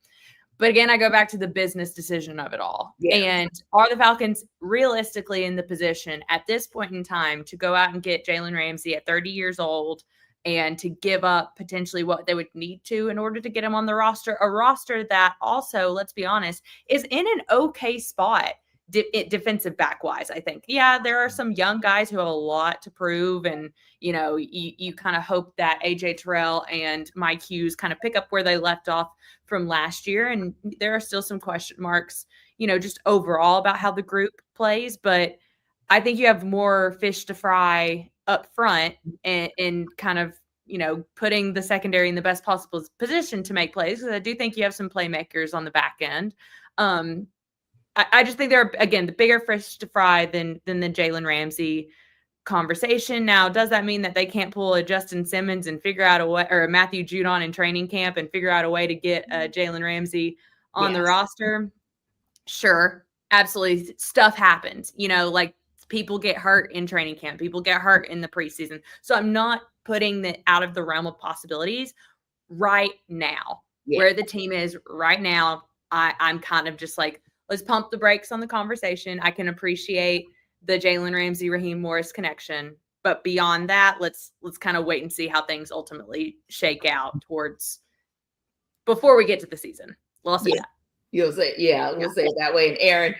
But again, I go back to the business decision of it all. Yeah. And are the Falcons realistically in the position at this point in time to go out and get Jalen Ramsey at 30 years old and to give up potentially what they would need to in order to get him on the roster? A roster that also, let's be honest, is in an okay spot defensive back wise. I think, there are some young guys who have a lot to prove, and you kind of hope that AJ Terrell and Mike Hughes kind of pick up where they left off from last year. And there are still some question marks, just overall about how the group plays, but I think you have more fish to fry up front and kind of, putting the secondary in the best possible position to make plays. Because I do think you have some playmakers on the back end. I just think they're, again, the bigger fish to fry than the Jalen Ramsey conversation. Now, does that mean that they can't pull a Justin Simmons and figure out a way, or a Matthew Judon in training camp and figure out a way to get Jalen Ramsey on the roster? Sure, absolutely. Stuff happens, like people get hurt in training camp, people get hurt in the preseason. So I'm not putting that out of the realm of possibilities right now. Where the team is right now, I'm kind of just like, let's pump the brakes on the conversation. I can appreciate the Jalen Ramsey, Raheem Morris connection, but beyond that, let's kind of wait and see how things ultimately shake out towards before we get to the season. Well, I'll say that. You'll say, we'll say it that way. And Aaron,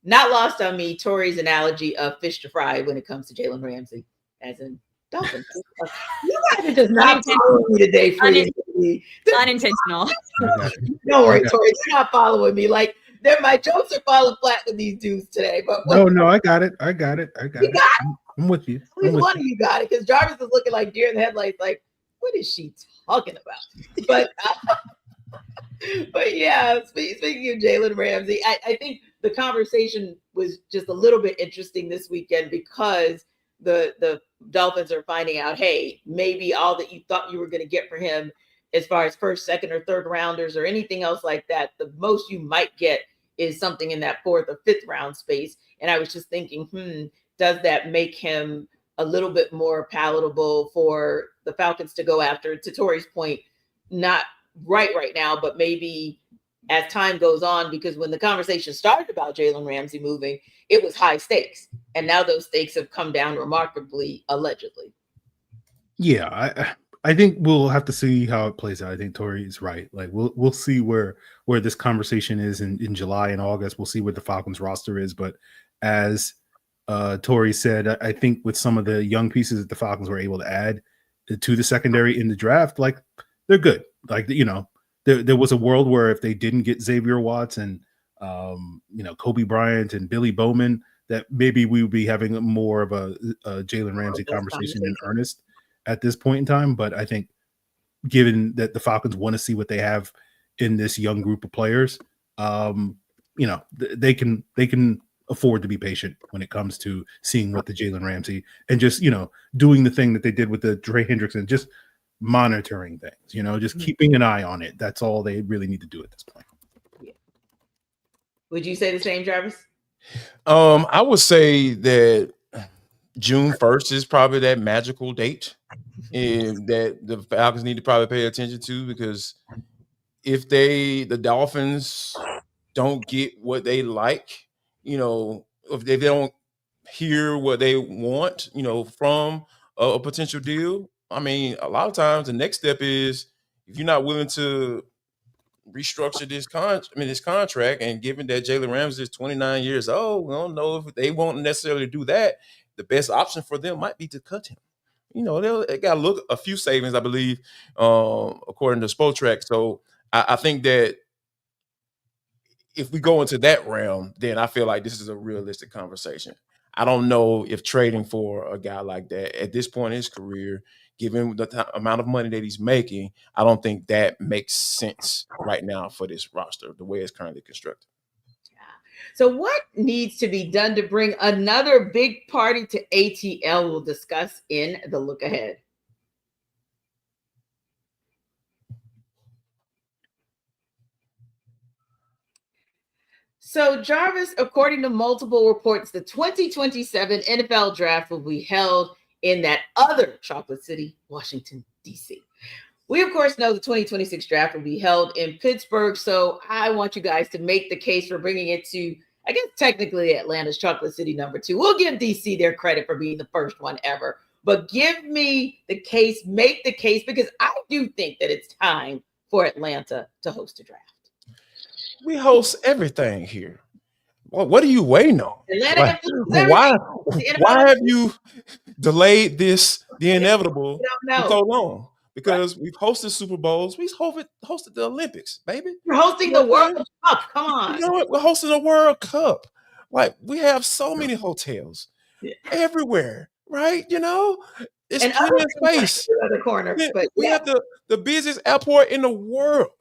not lost on me, Tori's analogy of fish to fry when it comes to Jalen Ramsey, as in Dolphins. You guys are just not following me today, Freeman. Unintentional. Don't worry, Tori, you're not following me. Like, my jokes are falling flat with these dudes today. But no, I got it. You got it. I'm with you. At least one of you got it, because Jarvis is looking like deer in the headlights. Like, what is she talking about? But yeah, speaking of Jalen Ramsey, I think the conversation was just a little bit interesting this weekend because the Dolphins are finding out, hey, maybe all that you thought you were going to get for him as far as first, second, or third rounders or anything else like that, the most you might get is something in that fourth or fifth round space. And I was just thinking, does that make him a little bit more palatable for the Falcons to go after? To Tori's point, not right now, but maybe as time goes on, because when the conversation started about Jalen Ramsey moving, it was high stakes. And now those stakes have come down remarkably, allegedly. Yeah, I think we'll have to see how it plays out. I think Tori is right. Like we'll see where this conversation is in July and August. We'll see what the Falcons roster is. But as Tori said, I think with some of the young pieces that the Falcons were able to add to the secondary in the draft, like they're good. Like, there was a world where if they didn't get Xavier Watts and Kobe Bryant and Billy Bowman, that maybe we would be having more of a Jalen Ramsey conversation in earnest at this point in time. But I think given that the Falcons want to see what they have in this young group of players, they can afford to be patient when it comes to seeing what the Jalen Ramsey and just, doing the thing that they did with the Dre Hendrickson, just monitoring things, just keeping an eye on it. That's all they really need to do at this point. Yeah. Would you say the same, Jarvis? I would say that June 1st is probably that magical date that the Falcons need to probably pay attention to, because if the Dolphins don't get what they like, if they don't hear what they want, from a potential deal, I mean, a lot of times the next step is, if you're not willing to restructure this contract, and given that Jalen Ramsey is 29 years old, we don't know if they won't necessarily do that. The best option for them might be to cut him. They got to look a few savings, I believe, according to Spotrac. So I think that if we go into that realm, then I feel like this is a realistic conversation. I don't know if trading for a guy like that at this point in his career, given the amount of money that he's making, I don't think that makes sense right now for this roster, the way it's currently constructed. So what needs to be done to bring another big party to ATL? We'll discuss in the look ahead. So Jarvis, according to multiple reports, the 2027 NFL draft will be held in that other chocolate city, Washington, D.C. We, of course, know the 2026 draft will be held in Pittsburgh. So I want you guys to make the case for bringing it to, I guess, technically Atlanta's chocolate city number 2. We'll give D.C. their credit for being the first one ever. But give me the case, make the case, because I do think that it's time for Atlanta to host a draft. We host everything here. Well, what are you waiting on? Why have you delayed the inevitable for so long? Because we've hosted Super Bowls. We've hosted the Olympics, baby. We're hosting the World Cup. Come on. You know what? We're hosting the World Cup. Like, we have so many hotels everywhere. right? You know, it's And plenty of space. the other corner, but We have the busiest airport in the world.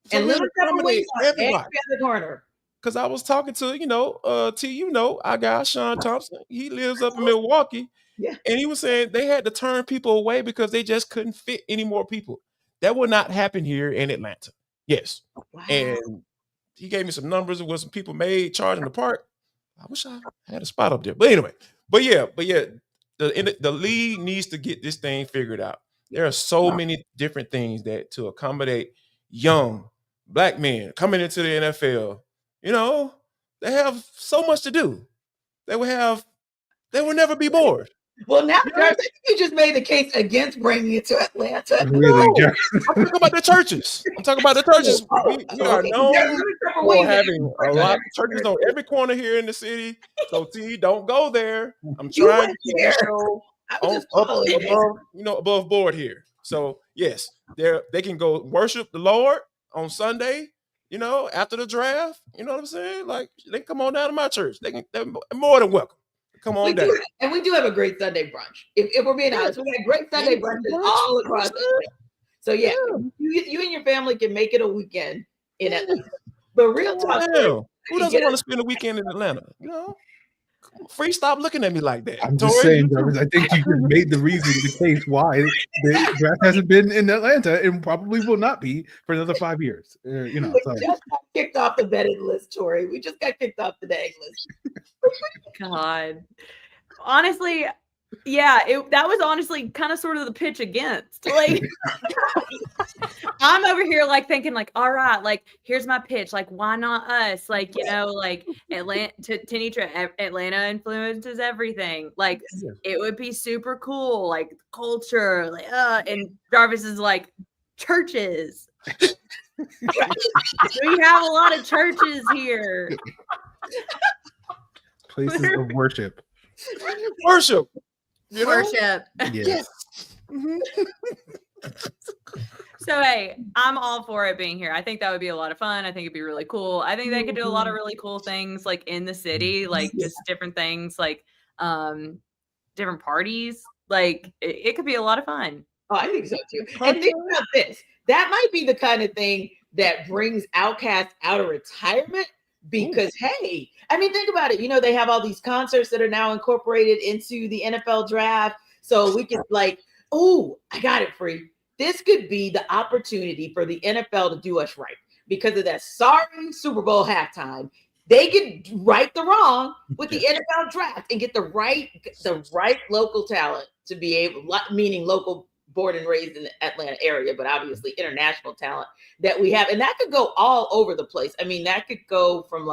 So and we lemon pepper accommodate wings on every everybody. other corner. Because I was talking to, our guy, Sean Thompson. He lives up in Milwaukee. Yeah. And he was saying they had to turn people away because they just couldn't fit any more people. That would not happen here in Atlanta. Yes. Wow. And he gave me some numbers of what some people made charging the park. I wish I had a spot up there. But anyway, the league needs to get this thing figured out. There are so many different things that to accommodate young Black men coming into the NFL. You know, they have so much to do. They will never be bored. Well, now you just made the case against bringing it to Atlanta. Really, No, I'm talking about the churches. We are known for having a lot of churches on every corner here in the city. So, T, don't go there. I'm trying to keep the show above board here. So, yes, they can go worship the Lord on Sunday. You know, after the draft. You know what I'm saying? Like, they come on down to my church. They're more than welcome. Come on down. And we do have a great Sunday brunch. If we're being honest, we have great Sunday brunches all across the state. So you and your family can make it a weekend in Atlanta. But real talk, who doesn't want to spend a weekend in Atlanta? You know, Free, stop looking at me like that. I'm just saying, Jarvis, I think you just made the case why the draft hasn't been in Atlanta and probably will not be for another 5 years. We just got kicked off the vetted list, Tori. We just got kicked off the dang list. God. Honestly, that was honestly kind of sort of the pitch against. Like, I'm over here like thinking like, all right, like here's my pitch. Like, why not us? Like, like Atlanta, Tenitra, Atlanta influences everything. Like, it would be super cool. Like culture, like, and Jarvis is like churches. We have a lot of churches here. Places of worship. Worship. Worship. Yes. So, hey, I'm all for it being here. I think that would be a lot of fun. I think it'd be really cool. I think they could do a lot of really cool things like in the city, like just different things, like different parties. Like it could be a lot of fun. Oh, I think so too. And think about this. That might be the kind of thing that brings outcasts out of retirement because, hey, I mean, think about it. They have all these concerts that are now incorporated into the NFL draft. So we could I got it, Free. This could be the opportunity for the NFL to do us right because of that sorry Super Bowl halftime. They could right the wrong with the NFL draft and get the right local talent to be able, meaning local born and raised in the Atlanta area, but obviously international talent that we have. And that could go all over the place. I mean, that could go from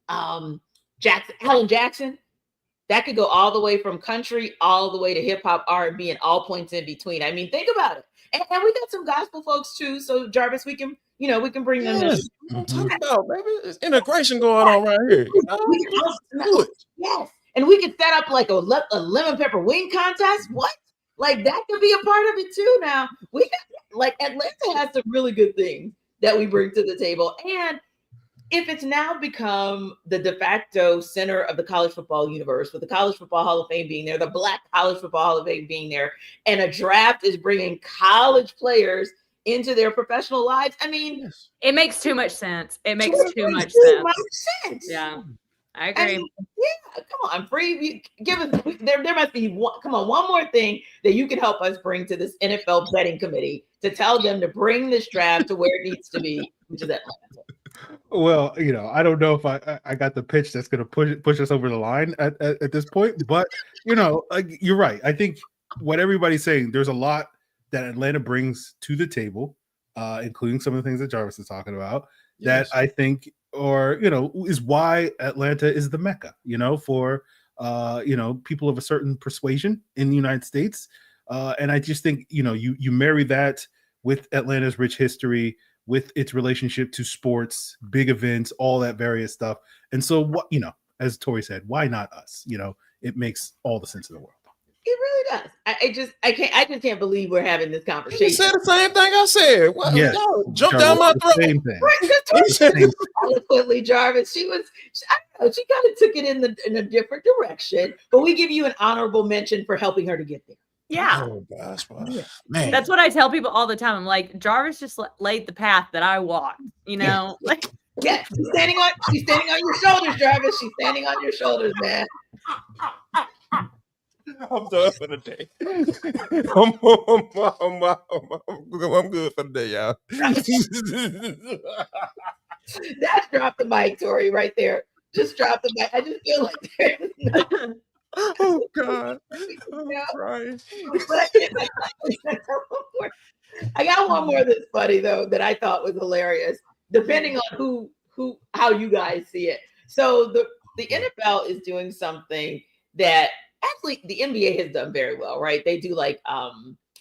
Alan Jackson. That could go all the way from country, all the way to hip hop, R&B, and all points in between. I mean, think about it. And we got some gospel folks too. So Jarvis, we can bring them in. I'm talking about, baby. There's integration going on right here. Yes. And we could set up like a lemon pepper wing contest. What? Like that could be a part of it too. Now we got Atlanta has some really good things that we bring to the table. And if it's now become the de facto center of the college football universe, with the College Football Hall of Fame being there, the Black College Football Hall of Fame being there, and a draft is bringing college players into their professional lives, I mean, it makes too much sense. It makes too much sense. Yeah, I agree. I mean, come on, Free. Give us there must be one more thing that you can help us bring to this NFL betting committee to tell them to bring this draft to where it needs to be, which is Atlanta. Well, I don't know if I got the pitch that's going to push us over the line at this point, but you're right. I think what everybody's saying, there's a lot that Atlanta brings to the table, including some of the things that Jarvis is talking about. Yes. That I think, is why Atlanta is the Mecca, for people of a certain persuasion in the United States, and I just think you marry that with Atlanta's rich history, with its relationship to sports, big events, all that various stuff. And so, as Tori said, why not us? It makes all the sense in the world. It really does. I just can't believe we're having this You conversation. said the same thing I said. What? Yes, Y'all jump Jarvis, down my the throat. same thing. Right, because eloquently, Jarvis, I don't know, she kind of took it in a different direction, but we give you an honorable mention for helping her to get there. Yeah. Oh gosh, bro. Yeah. Man. That's what I tell people all the time. I'm like, Jarvis just laid the path that I walked, you know? Like, Yeah, she's standing on your shoulders, Jarvis. She's standing on your shoulders, man. I'm done for the day. I'm good for the day, y'all. That's drop the mic, Tori, right there. Just drop the mic. I just feel like there's no. Oh God, I'm crying. But I got one more that's funny though that I thought was hilarious. Depending on how you guys see it. So the NFL is doing something that actually the NBA has done very well, right? They do like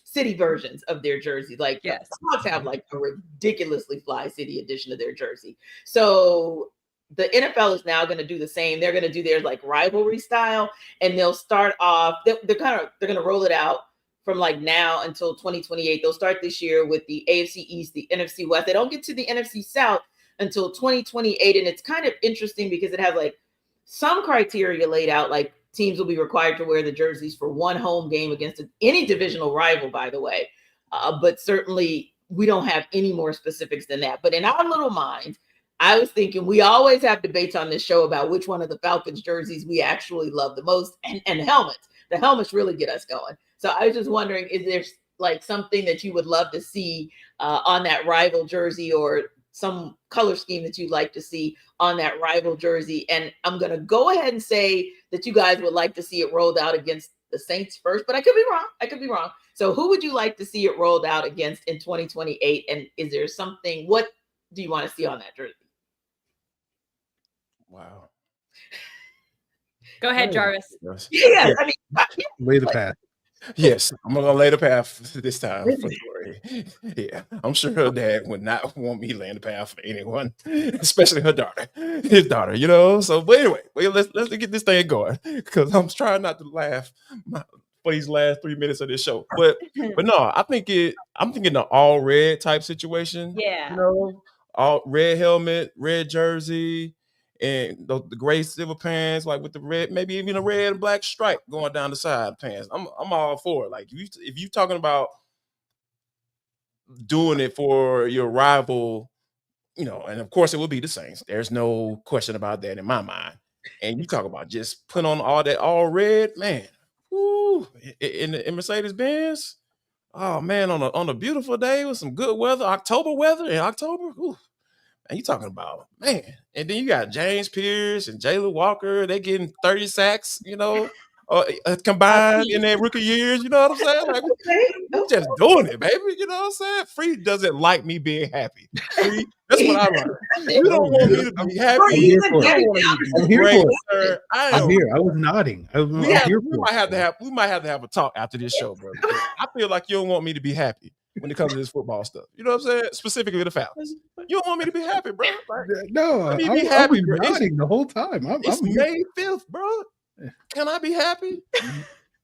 city versions of their jersey. Like yes, the Hawks have like a ridiculously fly city edition of their jersey. So the NFL is now going to do the same. They're going to do their like rivalry style, and they'll start off. They're going to roll it out from like now until 2028. They'll start this year with the AFC East, the NFC West. They don't get to the NFC South until 2028, and it's kind of interesting because it has like some criteria laid out, like teams will be required to wear the jerseys for one home game against any divisional rival, by the way. But certainly we don't have any more specifics than that. But in our little minds, I was thinking we always have debates on this show about which one of the Falcons jerseys we actually love the most, and the helmets. The helmets really get us going. So I was just wondering, is there like something that you would love to see on that rival jersey, or some color scheme that you'd like to see on that rival jersey? And I'm going to go ahead and say that you guys would like to see it rolled out against the Saints first, but I could be wrong. So who would you like to see it rolled out against in 2028? And is there something, what do you want to see on that jersey? Wow. go ahead, Jarvis. Yeah, I mean, Lay the path. Yes, I'm gonna lay the path this time for Tori. Yeah, I'm sure her dad would not want me laying the path for anyone, especially her daughter, his daughter. You know. So, but anyway, let's get this thing going, because I'm trying not to laugh for these last 3 minutes of this show. But no, I'm thinking an all red type situation. Yeah. You know, all red helmet, red jersey, and the gray silver pants, like with the red, maybe even a red and black stripe going down the side pants. I'm all for it. Like if you talking about doing it for your rival, you know, and of course it will be the Saints. There's no question about that in my mind. And you talk about just putting on all that all red, man. Woo, in Mercedes Benz. Oh man, on a beautiful day with some good weather, October weather in October. Ooh. And you talking about, man. And then you got James Pierce and Jalen Walker. They getting 30 sacks, you know, combined in their rookie years. You know what I'm saying? Like, we're just doing it, baby. You know what I'm saying? Free doesn't like me being happy. Free, that's what I learned. You don't want me to be happy. I'm here for it. I'm here for it. I'm here. I was nodding. We might have to have a talk after this show, bro. I feel like you don't want me to be happy when it comes to this football stuff. You know what I'm saying? Specifically the Falcons. You don't want me to be happy, bro. Like, no, let me be happy, bro. Nodding the whole time. It's May 5th, bro. Can I be happy?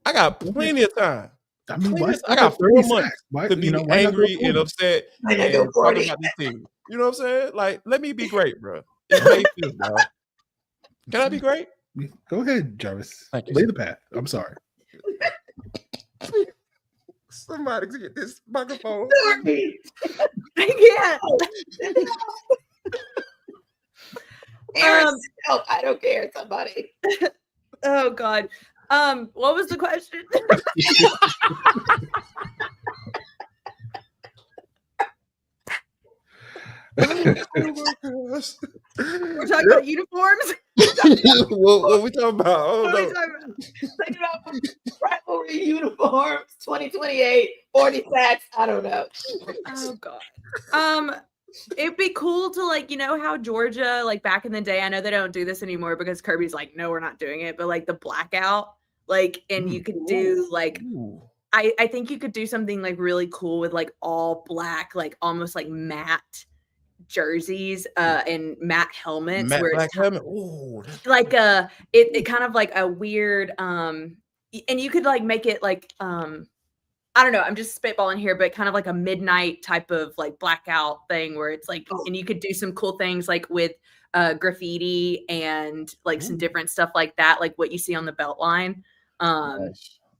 I got plenty of time. I mean, I got 4 months to be angry and upset and talking about this team. You know what I'm saying? Like, let me be great, bro. It's May 5th, bro. Can I be great? Go ahead, Jarvis. Lay the path. I'm sorry. Somebody get this microphone. Yeah. Help, I don't care. Somebody. Oh God. What was the question? We're talking about uniforms. What we talking about? Oh, no. Talking about rivalry uniforms, 2028, 40 sacks. I don't know. Oh God. It'd be cool to, like, you know how Georgia, like back in the day, I know they don't do this anymore because Kirby's like, no, we're not doing it, but like the blackout, like, and you could do like, I think you could do something like really cool with like all black, like almost like matte jerseys and matte helmets. Matte where black it's helmet. Ooh. like it kind of like a weird and you could like make it like I don't know, I'm just spitballing here, but kind of like a midnight type of like blackout thing where it's like, and you could do some cool things like with graffiti and like some different stuff like that, like what you see on the belt line.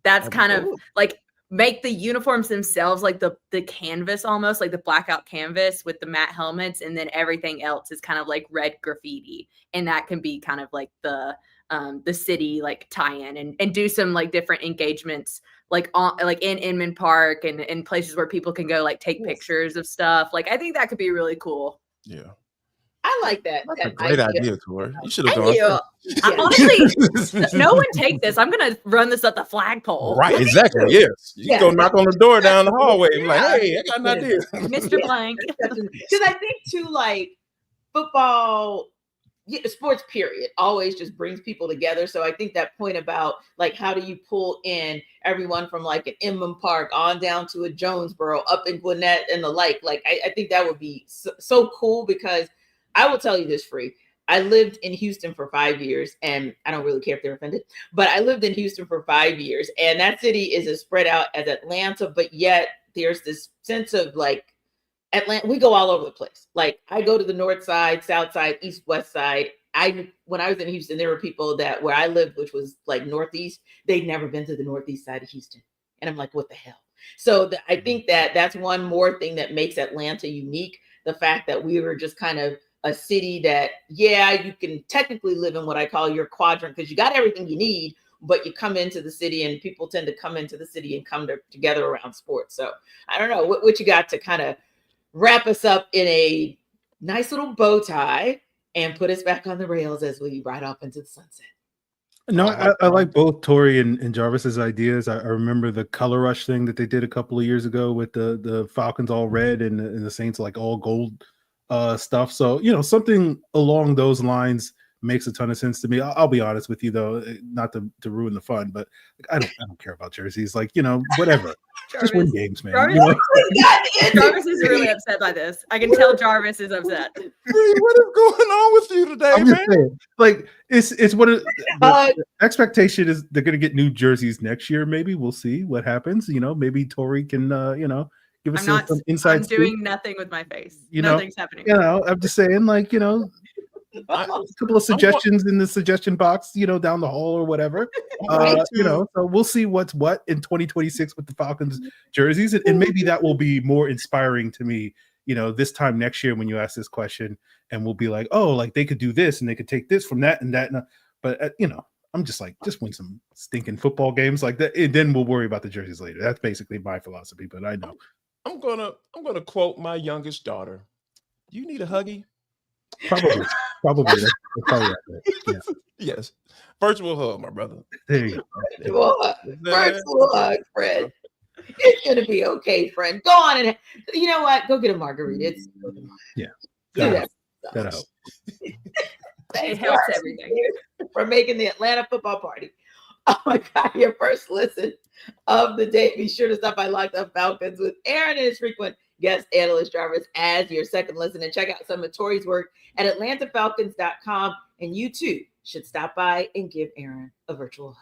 That's kind of like make the uniforms themselves like the canvas, almost like the blackout canvas with the matte helmets, and then everything else is kind of like red graffiti, and that can be kind of like the city like tie-in, and do some like different engagements like on like in Inman Park and places where people can go like take pictures of stuff. Like I think that could be really cool. Yeah. I like that. That's a great idea, Tori. You should have gone. Honestly, no one take this. I'm gonna run this at the flagpole. Right, exactly. Yes. You go knock on the door down the hallway and be like, hey, I got an idea. Mr. Blank. Because I think too, like football, sports period always just brings people together. So I think that point about like how do you pull in everyone from like an Inman Park on down to a Jonesboro up in Gwinnett and the like I think that would be so cool, because I will tell you this, Free. I lived in Houston for 5 years, and I don't really care if they're offended, but I lived in Houston for 5 years, and that city is as spread out as Atlanta, but yet there's this sense of like Atlanta, we go all over the place. Like I go to the north side, south side, east, west side. When I was in Houston, there were people that where I lived, which was like northeast, they'd never been to the northeast side of Houston. And I'm like, what the hell? So I think that's one more thing that makes Atlanta unique. The fact that we were just kind of a city that, you can technically live in what I call your quadrant, because you got everything you need, but you come into the city and people tend to come into the city and come together around sports. So I don't know what you got to kind of wrap us up in a nice little bow tie and put us back on the rails as we ride off into the sunset. No, I like both Tori and Jarvis's ideas. I remember the color rush thing that they did a couple of years ago with the Falcons all red and the Saints like all gold stuff. So, something along those lines makes a ton of sense to me. I'll be honest with you though, not to ruin the fun, but I don't care about jerseys. Like, whatever. Just win games, man. Jarvis is really upset by this. I can tell Jarvis is upset. What is going on with you today, I'm just saying, like it's what the expectation is. They're gonna get new jerseys next year. Maybe we'll see what happens. Maybe Tori can give us some insight. I'm doing nothing with my face. Nothing's happening. I'm just saying, like, a couple of suggestions in the suggestion box, down the hall or whatever. So we'll see what's what in 2026 with the Falcons jerseys, and maybe that will be more inspiring to me, this time next year when you ask this question, and we'll be like, oh, like they could do this and they could take this from that and that. But I'm just like, just win some stinking football games like that, and then we'll worry about the jerseys later. That's basically my philosophy. But I know I'm gonna quote my youngest daughter. You need a huggy? Probably. That's probably right. Yeah. Yes. Virtual hug, my brother. There you go. Virtual hug, friend. It's gonna be okay, friend. Go on and you know what? Go get a margarita. That helps. It helps everything. For making the Atlanta football party. Oh my God, your first listen of the day. Be sure to stop by Locked Up Falcons with Aaron and his frequent guest analyst Jarvis as your second listen, and check out some of Tori's work at atlantafalcons.com. And you too should stop by and give Aaron a virtual hug.